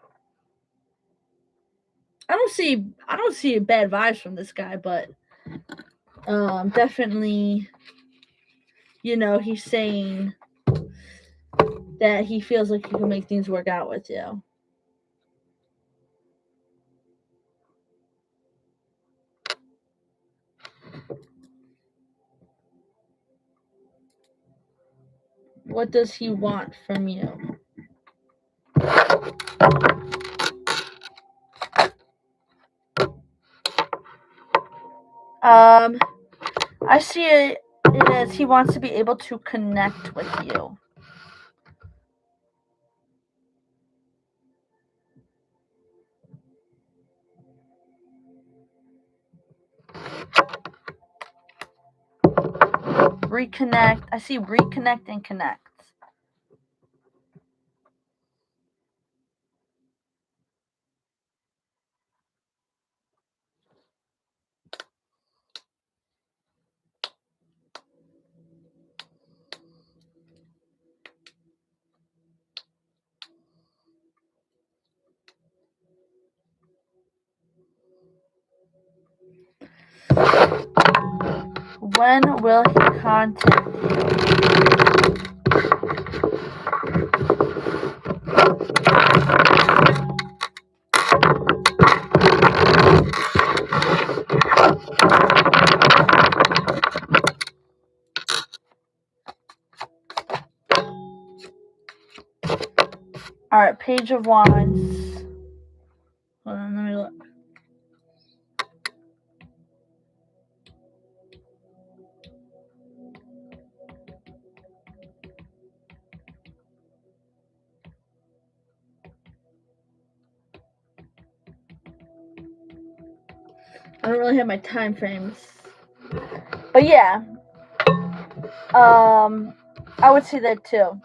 I don't see bad vibes from this guy, but definitely, you know, he's saying that he feels like he can make things work out with you. What does he want from you? I see it as he wants to be able to connect with you. Reconnect. I see reconnect and connect. When will he contact you? Alright, Page of Wands. Hold on, let me look. I don't really have my time frames. But yeah. I would say that too.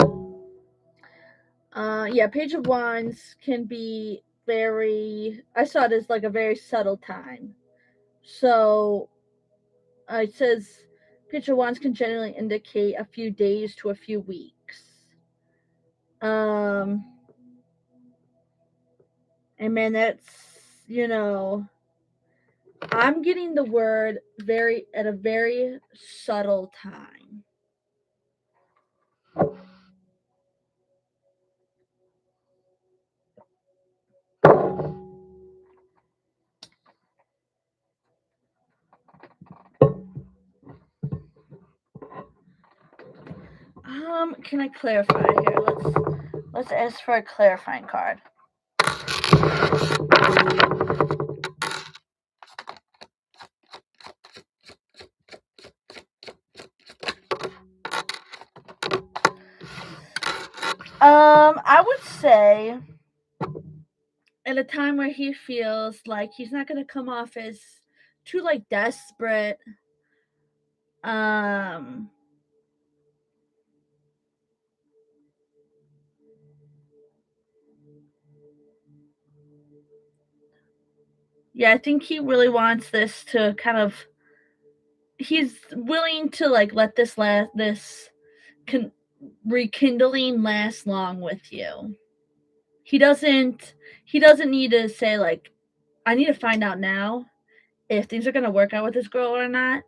Yeah, Page of Wands can be very, I saw it as like a very subtle time. So it says Page of Wands can generally indicate a few days to a few weeks. And man, that's, I'm getting the word at a very subtle time. Can I clarify here? Let's ask for a clarifying card. I would say at a time where he feels like he's not gonna come off as too like desperate. Yeah, I think he really wants this to kind of. He's willing to like let this rekindling last long with you. He doesn't need to say like, I need to find out now if things are gonna work out with this girl or not.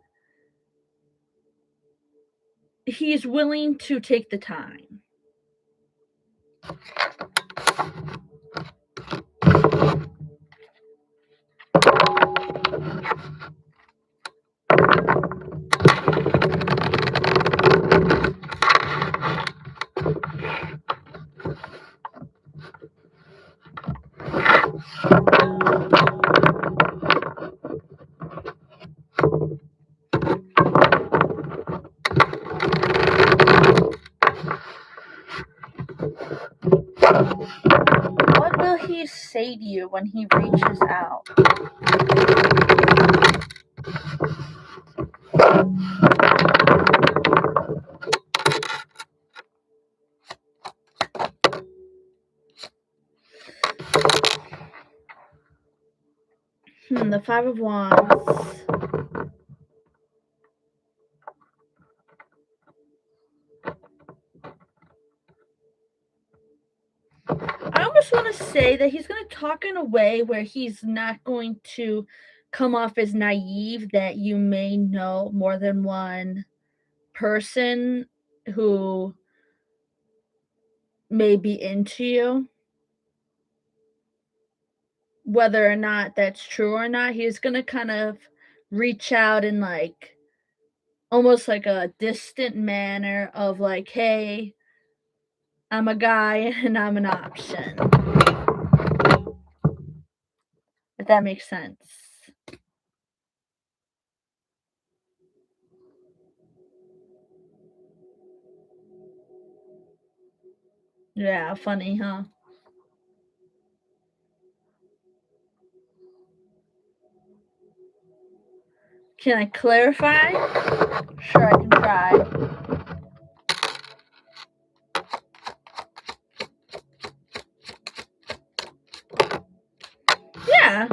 He's willing to take the time. What will he say to you when he reaches out? The Five of Wands. I almost want to say that he's going to talk in a way where he's not going to come off as naive, that you may know more than one person who may be into you. Whether or not that's true or not, he's going to kind of reach out in like almost like a distant manner of like, hey, I'm a guy and I'm an option. If that makes sense. Yeah, funny, huh? Can I clarify? Sure, I can try. Yeah,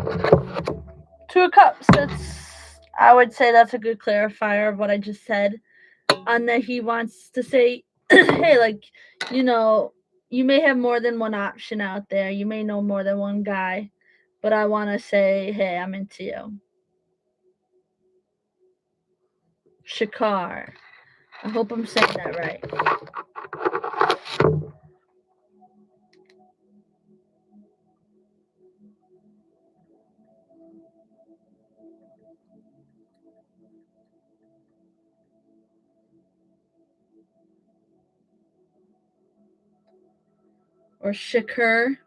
2 cups. I would say that's a good clarifier of what I just said. On that he wants to say, hey, like, you know, you may have more than one option out there. You may know more than one guy, but I want to say, hey, I'm into you. Shakar. I hope I'm saying that right. Or Shakar.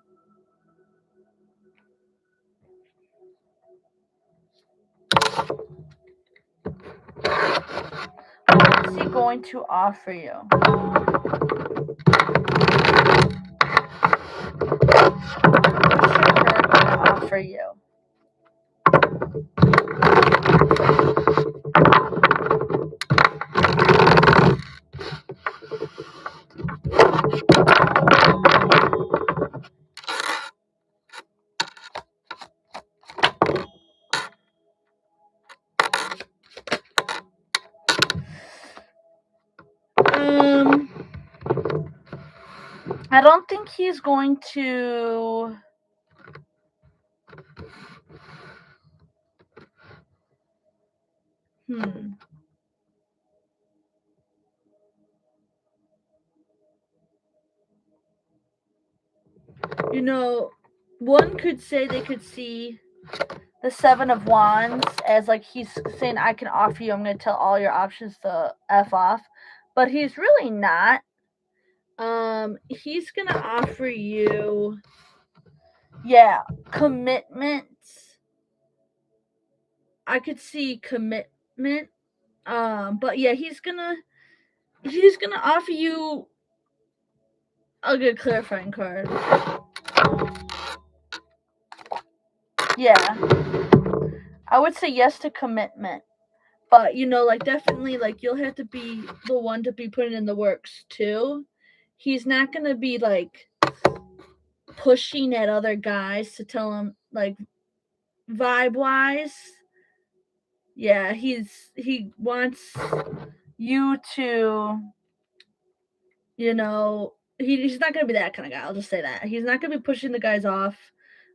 What is he going to offer you? For you. I don't think he's going to. You know, one could say they could see the Seven of Wands as like he's saying, I can offer you, I'm going to tell all your options to F off. But he's really not. He's going to offer you, yeah, commitment. I could see commitment. But yeah, he's gonna offer you a good clarifying card. Yeah. I would say yes to commitment. But you know, like definitely like you'll have to be the one to be putting in the works too. He's not gonna be like pushing at other guys to tell him like vibe wise. Yeah, he wants you to, you know, he's not gonna be that kind of guy. I'll just say that. He's not gonna be pushing the guys off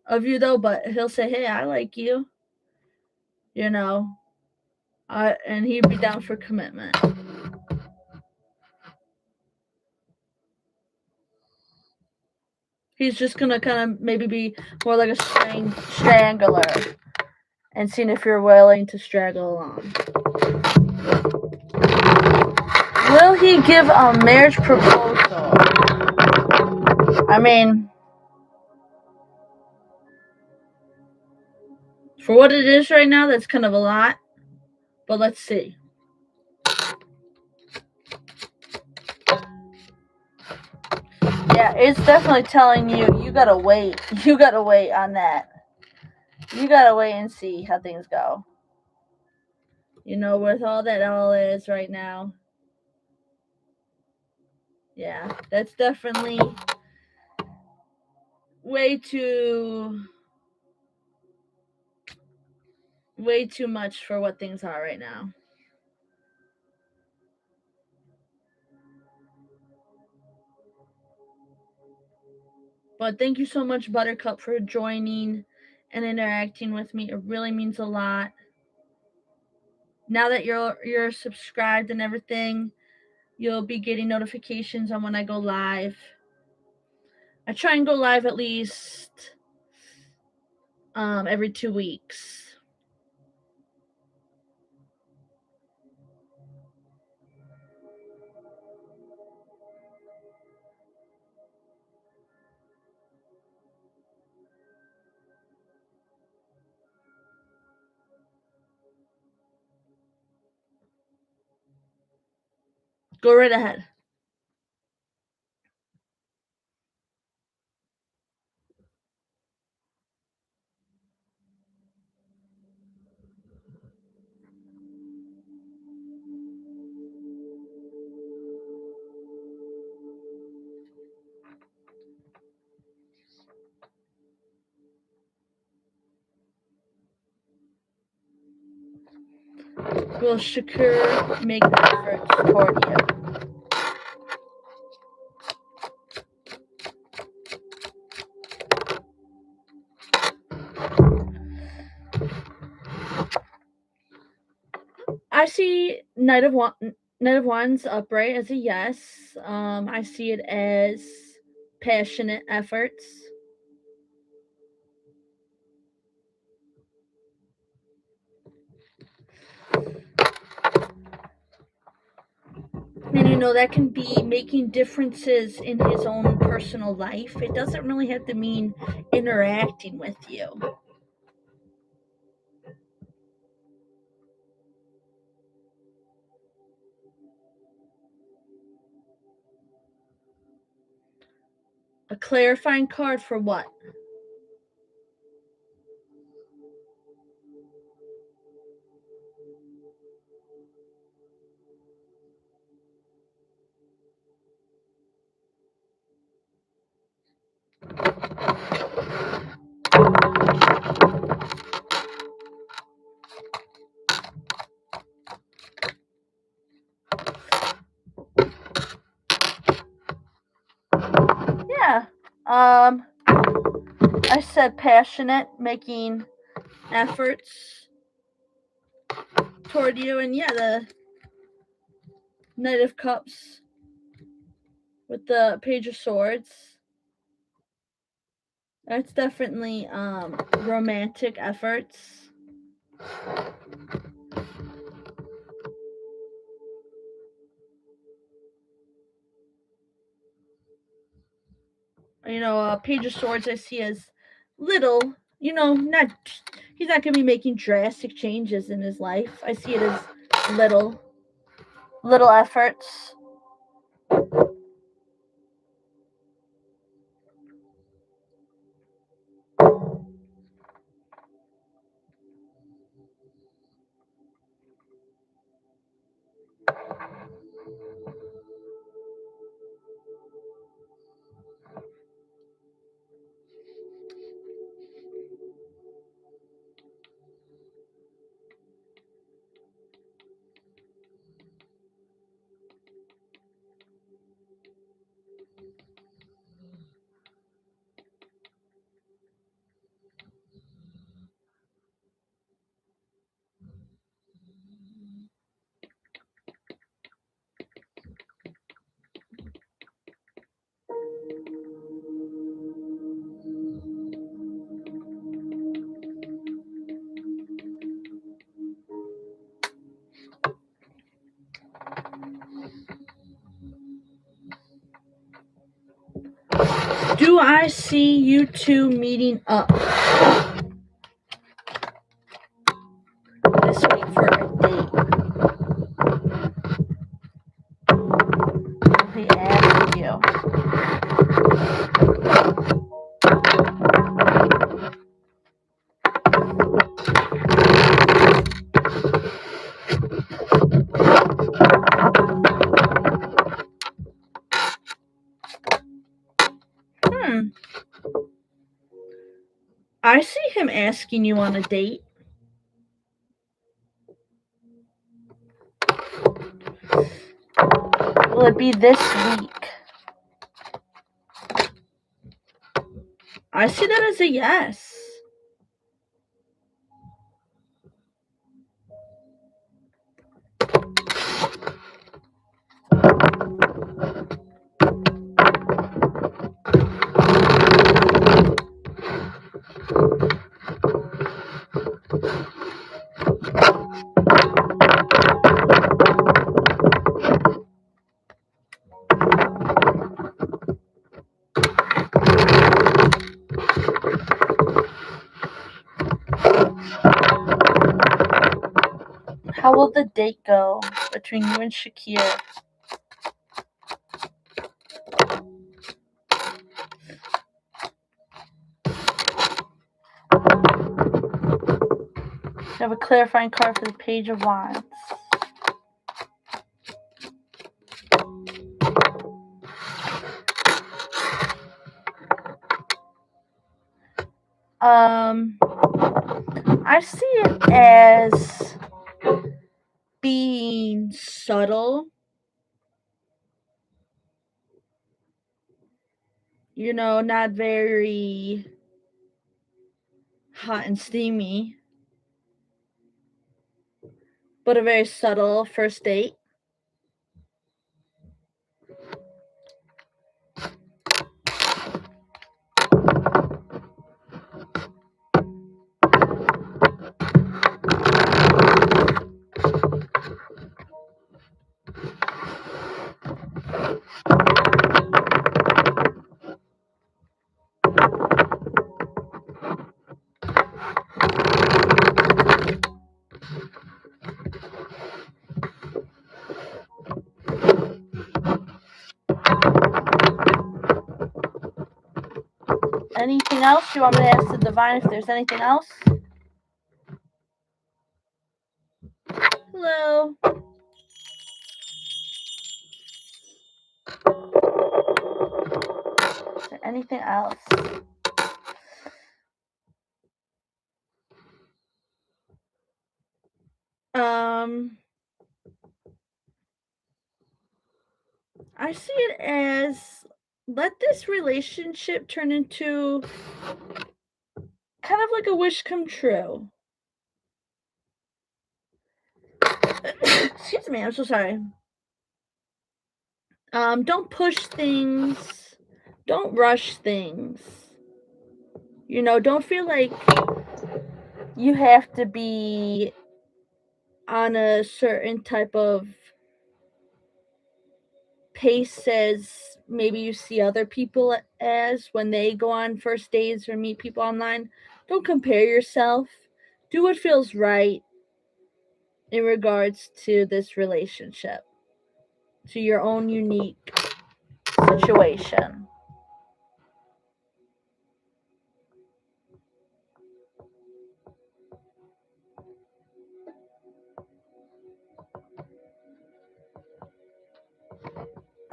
of you though, but he'll say, hey, I like you. You know. And he'd be down for commitment. He's just gonna kind of maybe be more like a strangler and seeing if you're willing to straggle along. Will he give a marriage proposal? I mean, for what it is right now, that's kind of a lot. But let's see. Yeah, it's definitely telling you gotta wait. You gotta wait on that. You gotta wait and see how things go. You know, with all that all is right now. Yeah, that's definitely way too much for what things are right now. But thank you so much, Buttercup, for joining and interacting with me. It really means a lot. Now that you're subscribed and everything, you'll be getting notifications on when I go live. I try and go live at least every 2 weeks. Go right ahead. Will Shakur make efforts toward you? I see Knight of Wands upright as a yes. I see it as passionate efforts. And that can be making differences in his own personal life. It doesn't really have to mean interacting with you. A clarifying card for what? Yeah. I said passionate, making efforts toward you, and yeah, the Knight of Cups with the Page of Swords. That's definitely romantic efforts. Page of Swords I see as little, not he's not going to be making drastic changes in his life. I see it as little efforts. Do I see you two meeting up this week for a date? He asked you. I see him asking you on a date. Will it be this week? I see that as a yes. How will the date go between you and Shakir? You have a clarifying card for the Page of Wands. I see it as being subtle, not very hot and steamy, but a very subtle first date. Anything else? You want me to ask the divine if there's anything else? Hello. Is there anything else? I see it as let this relationship turn into kind of like a wish come true. Excuse me, I'm so sorry. Don't push things. Don't rush things. Don't feel like you have to be on a certain type of pace as maybe you see other people as when they go on first dates or meet people online. Don't compare yourself. Do what feels right in regards to this relationship, to your own unique situation.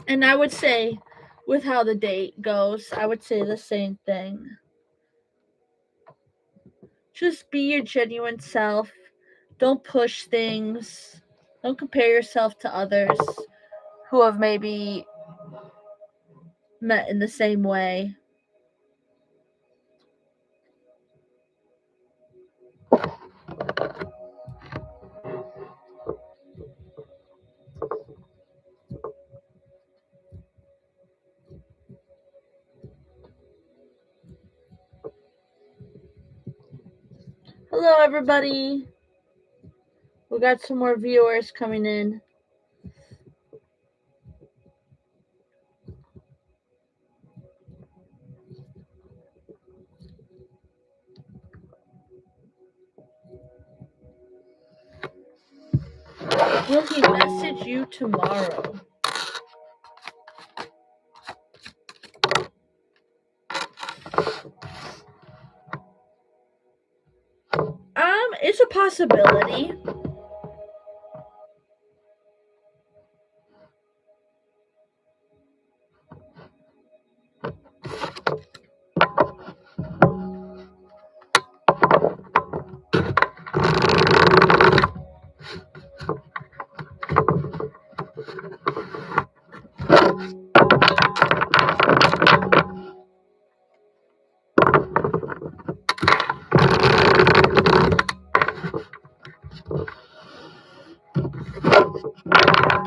And I would say, with how the date goes, I would say the same thing. Just be your genuine self. Don't push things. Don't compare yourself to others who have maybe met in the same way. Hello, everybody. We got some more viewers coming in. Will he message you tomorrow? It's a possibility.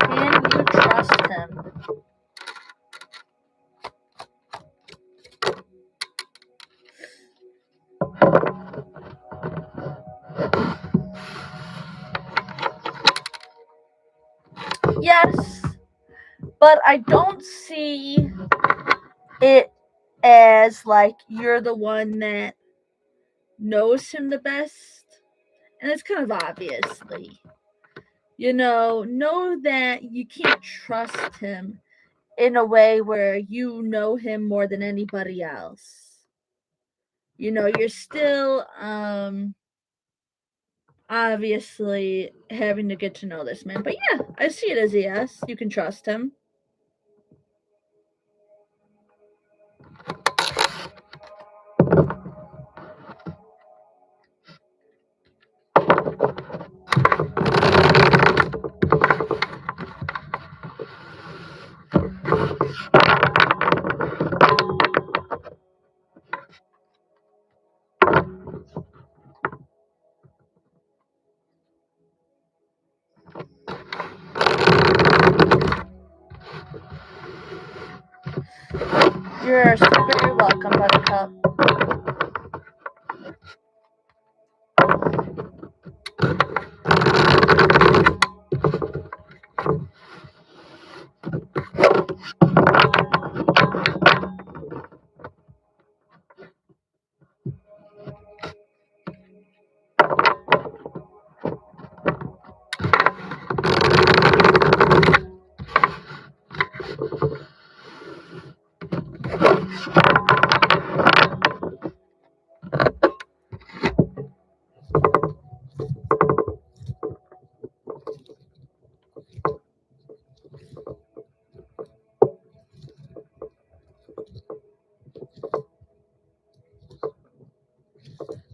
Can you trust him? Yes, but I don't see it as like you're the one that knows him the best. And it's kind of obviously. Know that you can't trust him in a way where you know him more than anybody else. You're still obviously having to get to know this man. But yeah, I see it as a yes. You can trust him. You're so very welcome, Buttercup.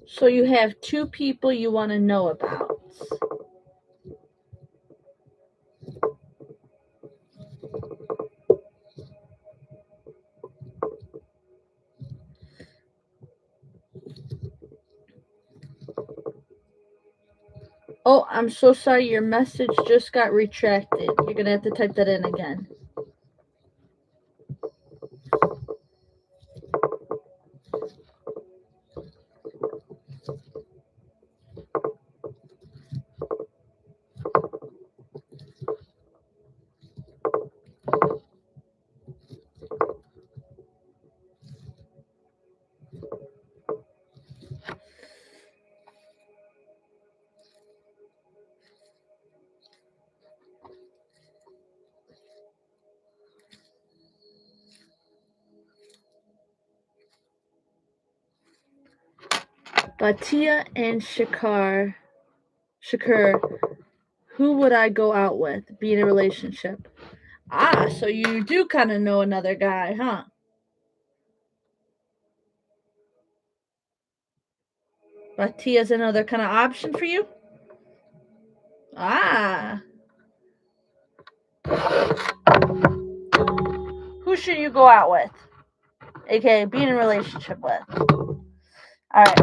So you have 2 people you want to know about. Oh, I'm so sorry. Your message just got retracted. You're going to have to type that in again. Batia and Shakur, who would I go out with? Be in a relationship. Ah, so you do kind of know another guy, huh? Batia's another kind of option for you? Ah. Who should you go out with? AKA be in a relationship with. Alright.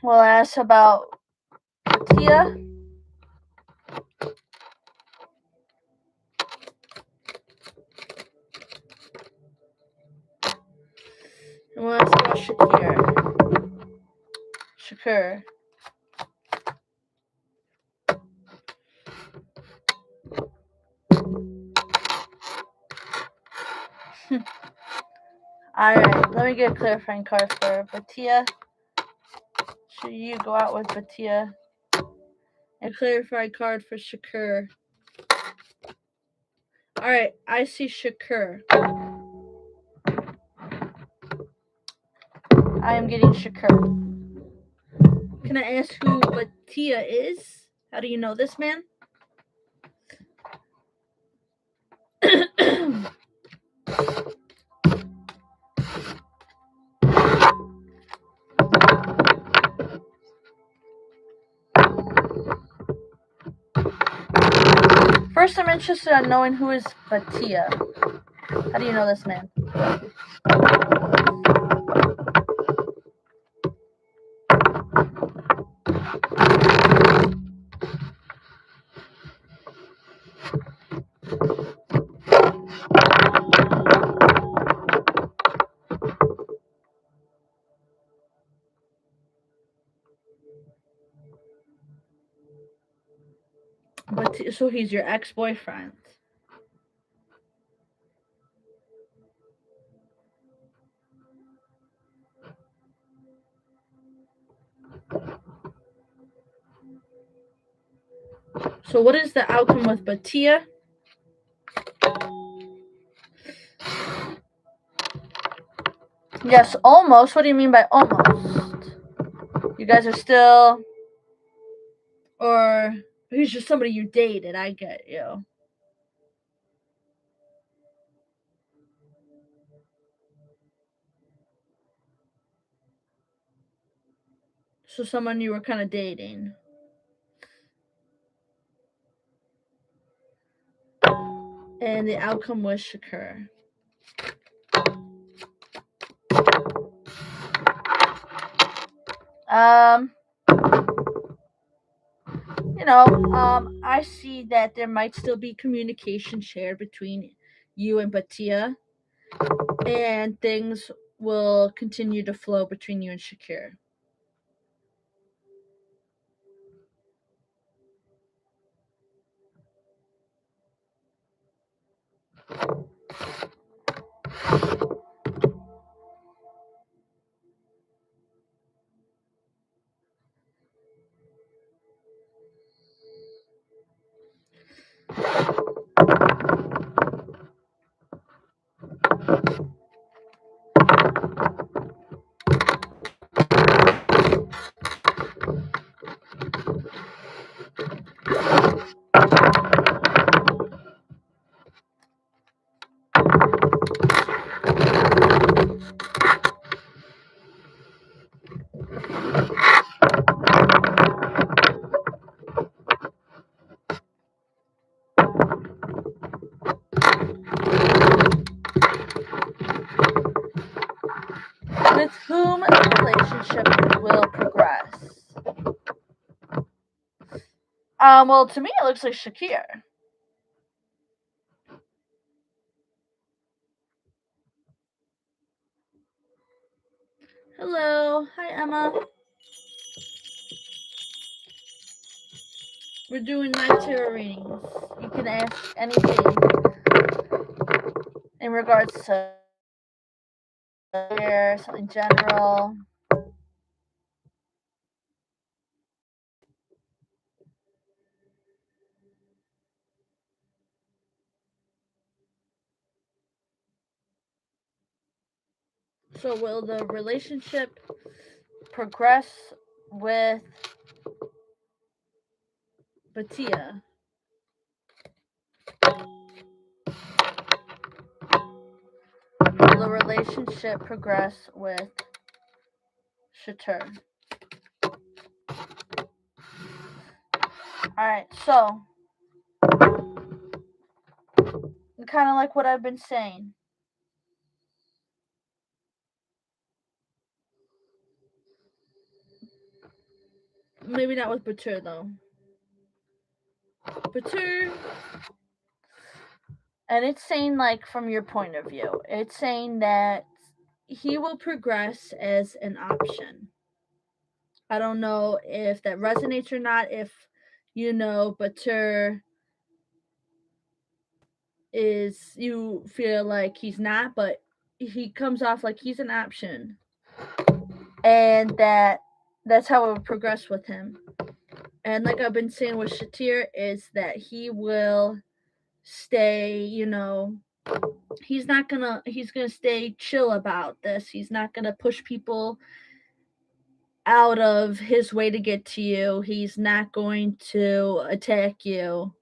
We'll ask about Batia. And we'll ask about Shakur. Alright, let me get a clarifying card for Batia. Should you go out with Batia? A clarified card for Shakur. Alright, I see Shakur. I am getting Shakur. Can I ask who Batia is? How do you know this man? First, I'm interested in knowing who is Batia. How do you know this man? So he's your ex-boyfriend. So what is the outcome with Batia? Yes, almost. What do you mean by almost? You guys are still... Or he's just somebody you dated, I get you. So someone you were kind of dating. And the outcome was Shakur. I see that there might still be communication shared between you and Batia. and things will continue to flow between you and Shakir. With whom the relationship will progress? Well, to me, it looks like Shakir. Hello. Hi, Emma. We're doing live tarot readings. You can ask anything in regards to something general. So, will the relationship progress with Batia? Will the relationship progress with Shatur? Alright, so kind of like what I've been saying. Maybe not with Batur though. Batur, and it's saying like from your point of view, it's saying that he will progress as an option. I don't know if that resonates or not. If you know Batur is, you feel like he's not, but he comes off like he's an option, and that's how it will progress with him. And like I've been saying with Shatir, is that he will stay, he's gonna stay chill about this. He's not gonna push people out of his way to get to you. He's not going to attack you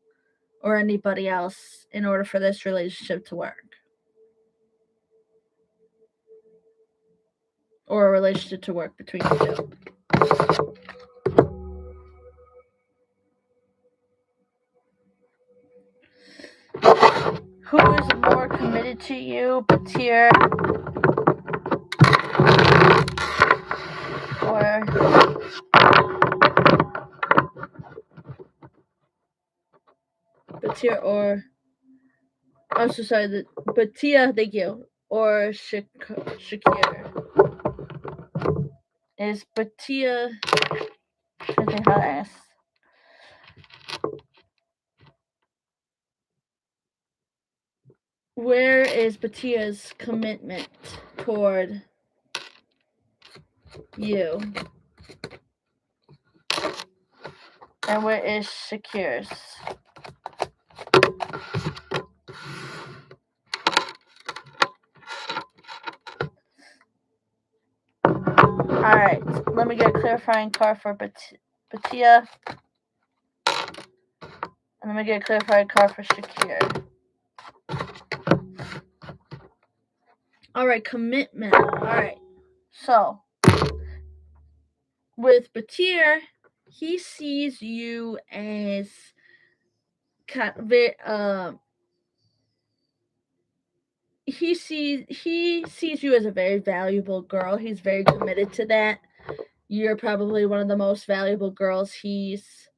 or anybody else in order for this relationship to work. Or a relationship to work between the two. Who is more committed to you, Batir or I'm so sorry, Batia, thank you, or Shakir? Is Batia, I think how to ask. Where is Batia's commitment toward you? And where is Shakir's? Alright, let me get a clarifying card for Batia. And let me get a clarifying card for Shakir. Alright, commitment. Alright, so with Batir, he sees you as kind of he sees you as a very valuable girl. He's very committed to that. You're probably one of the most valuable girls he's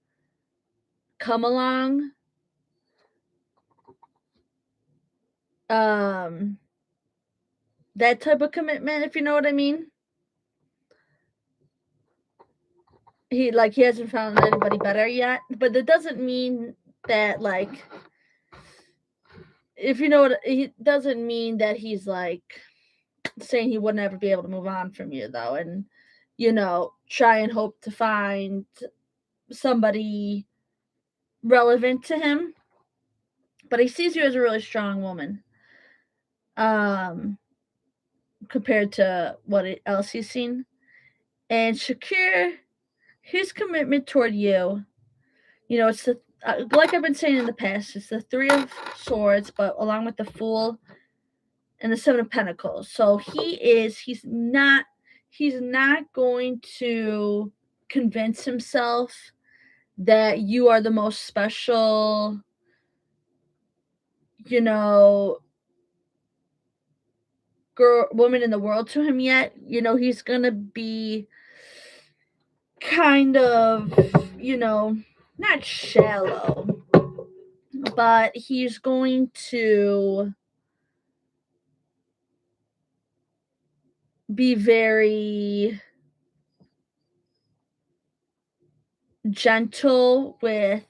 come along. that type of commitment, if you know what I mean. He hasn't found anybody better yet, but that doesn't mean that if you know what, it doesn't mean that he's saying he would never be able to move on from you though, and try and hope to find somebody relevant to him. But he sees you as a really strong woman, um, compared to what else he's seen. And Shakir, his commitment toward you, it's the like I've been saying in the past, it's the Three of Swords, but along with the Fool and the Seven of Pentacles. So he's not going to convince himself that you are the most special, woman in the world to him yet. He's gonna be kind of, not shallow, but he's going to be very gentle with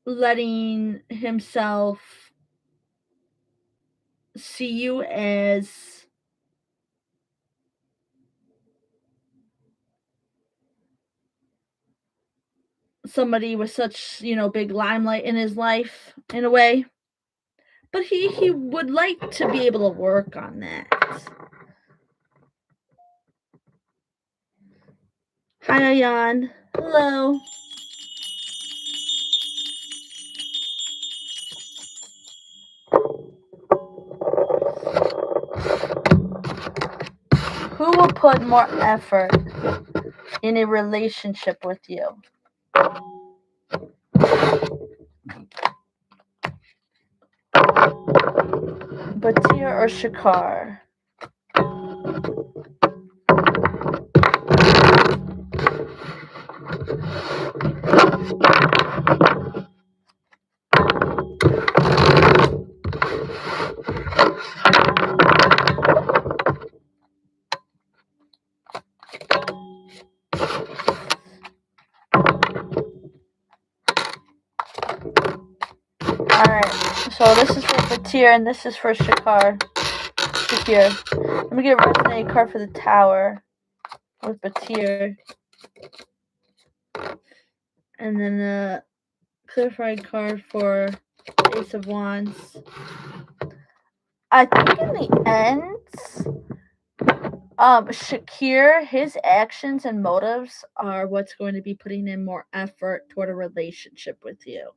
letting himself see you as somebody with such, big limelight in his life in a way. But he would like to be able to work on that. Hi, Ayan. Hello. Who will put more effort in a relationship with you? Batir or Shakar? Alright, so this is for Batir and this is for Shakir. Let me get a resonating card for the Tower with Batir. And then a clarifying card for Ace of Wands. I think in the end, Shakir, his actions and motives are what's going to be putting in more effort toward a relationship with you.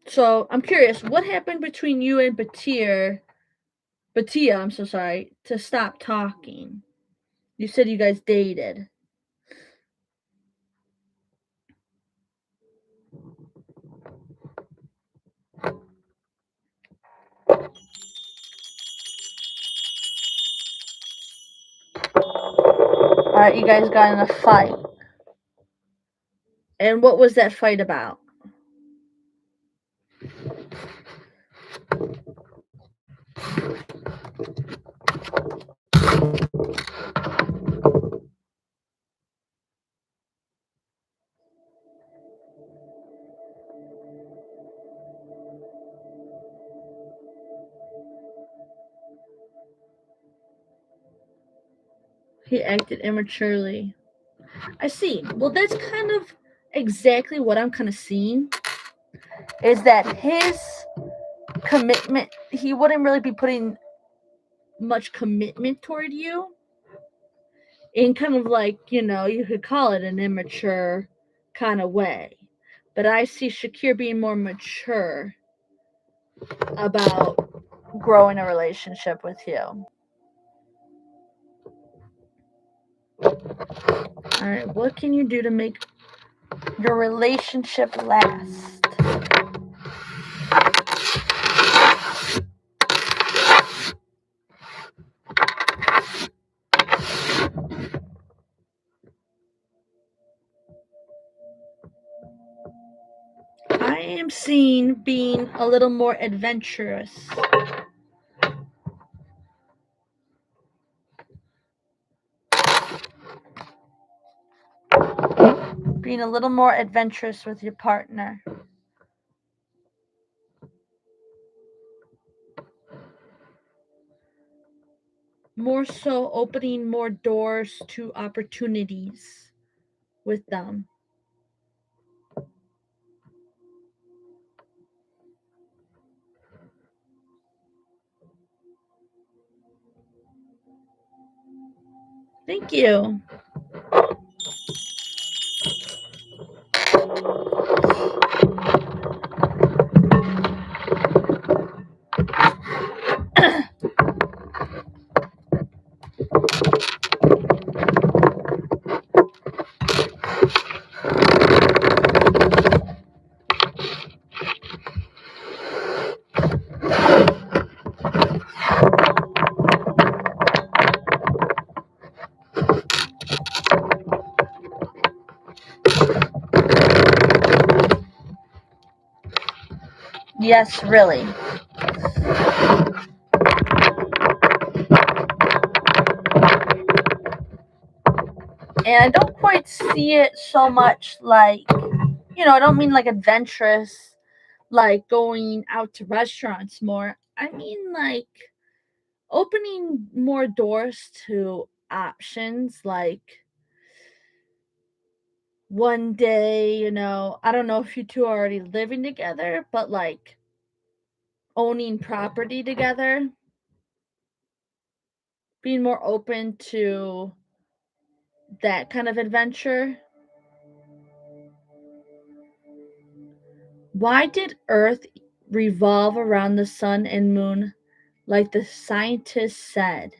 So I'm curious, what happened between you and Batia, I'm so sorry, to stop talking? You said you guys dated. Alright, you guys got in a fight. And what was that fight about? He acted immaturely. I see. Well, that's kind of exactly what I'm kind of seeing. Is that his commitment, he wouldn't really be putting much commitment toward you in kind of you could call it an immature kind of way. But I see Shakir being more mature about growing a relationship with you. Alright, what can you do to make your relationship last? seen being a little more adventurous. Being a little more adventurous with your partner. More so opening more doors to opportunities with them. Thank you. Yes, really. And I don't quite see it so much like, I don't mean like adventurous, like going out to restaurants more. I mean like opening more doors to options, like one day, I don't know if you two are already living together, but like owning property together, being more open to that kind of adventure. Why did Earth revolve around the sun and moon like the scientists said?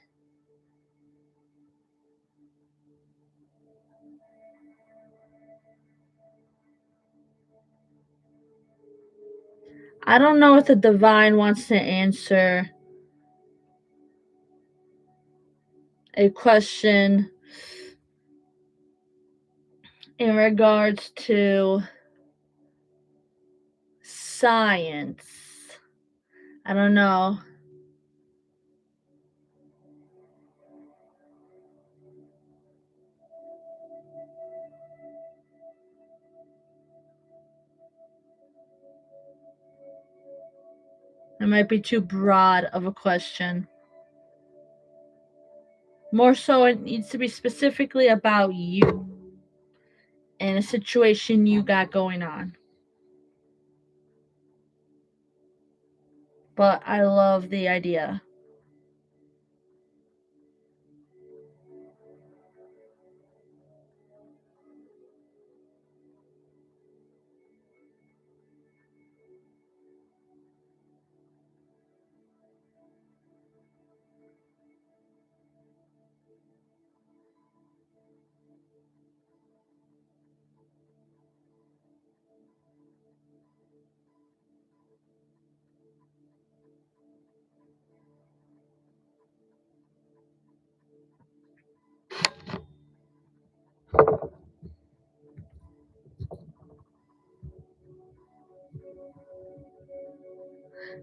I don't know if the divine wants to answer a question in regards to science. I don't know. It might be too broad of a question. More so, it needs to be specifically about you and a situation you got going on. But I love the idea.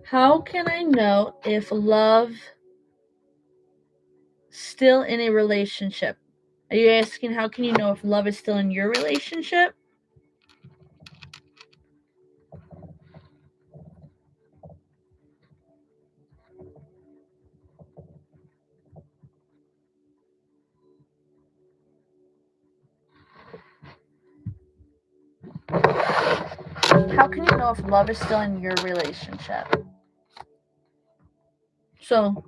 How can I know if love still in a relationship? Are you asking how can you know if love is still in your relationship? How can you know if love is still in your relationship? So,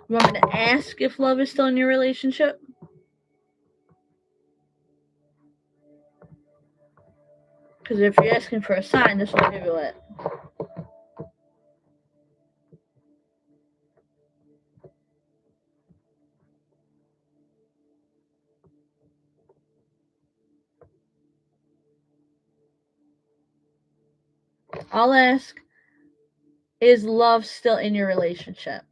you want me to ask if love is still in your relationship? Because if you're asking for a sign, this will give you it. I'll ask, is love still in your relationship?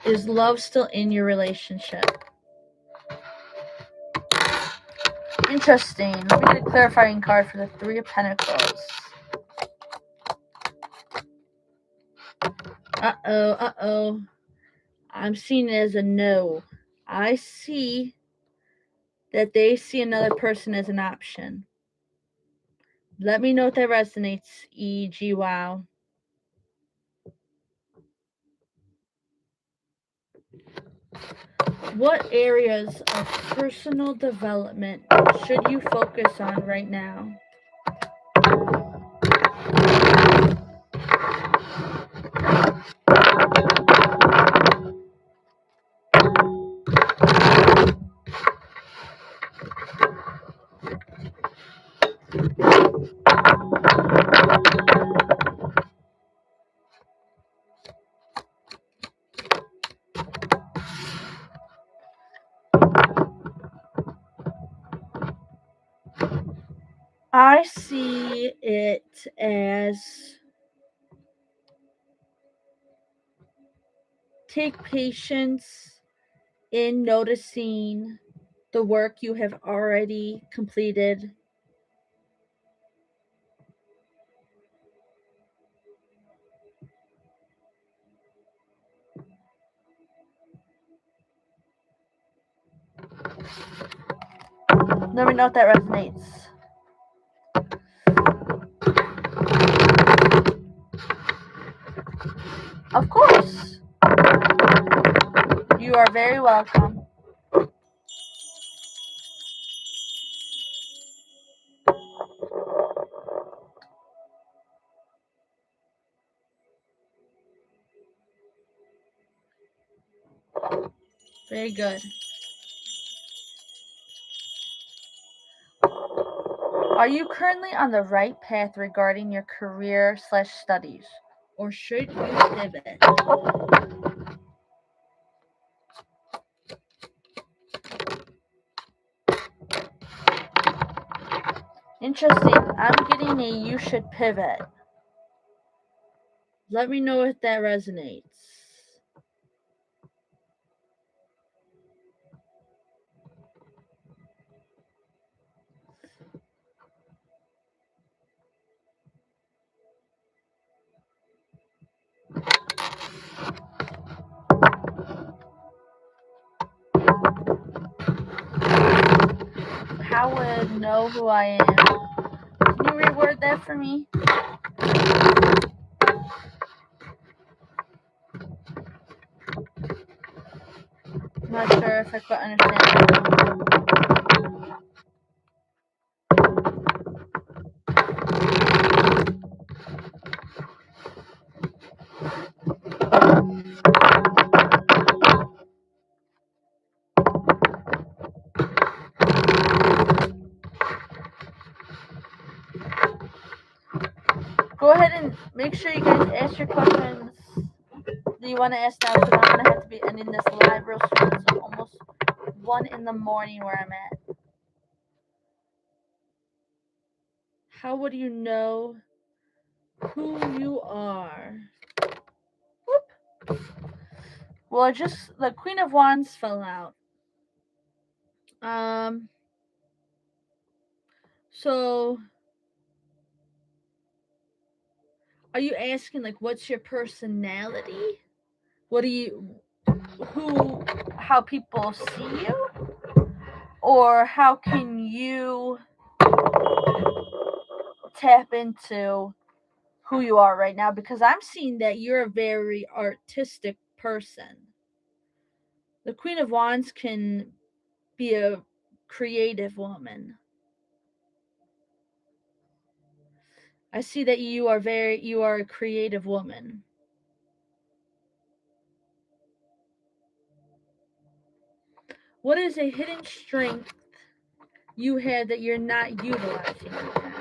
Is love still in your relationship? Interesting. Let me get a clarifying card for the Three of Pentacles. Uh-oh. I'm seeing it as a no. I see that they see another person as an option. Let me know if that resonates, E.G. Wow. What areas of personal development should you focus on right now? I see it as take patience in noticing the work you have already completed. Let me know if that resonates. Of course. You are very welcome. Very good. Are you currently on the right path regarding your career/studies? Or should you pivot? Interesting. I'm getting a you should pivot. Let me know if that resonates. How would know who I am? Can you reword that for me? I'm not sure if I quite understand that. Go ahead and make sure you guys ask your questions that you want to ask now, because I'm going to have to be ending this live real soon. It's almost 1 in the morning where I'm at. How would you know who you are? Whoop. Well, the Queen of Wands fell out. So are you asking, like, what's your personality? How people see you? Or how can you tap into who you are right now? Because I'm seeing that you're a very artistic person. The Queen of Wands can be a creative woman. I see that you are a creative woman. What is a hidden strength you have that you're not utilizing right now?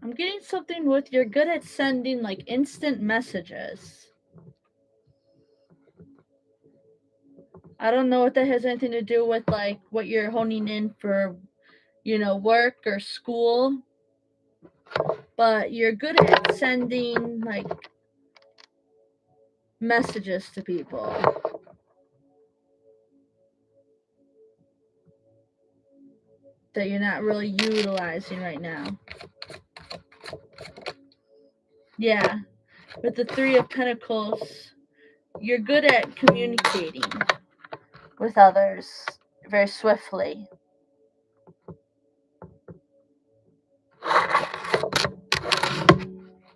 I'm getting something with you're good at sending like instant messages. I don't know what that has anything to do with like what you're honing in for, work or school. But you're good at sending like messages to people. That you're not really utilizing right now. Yeah. With the Three of Pentacles, you're good at communicating with others very swiftly.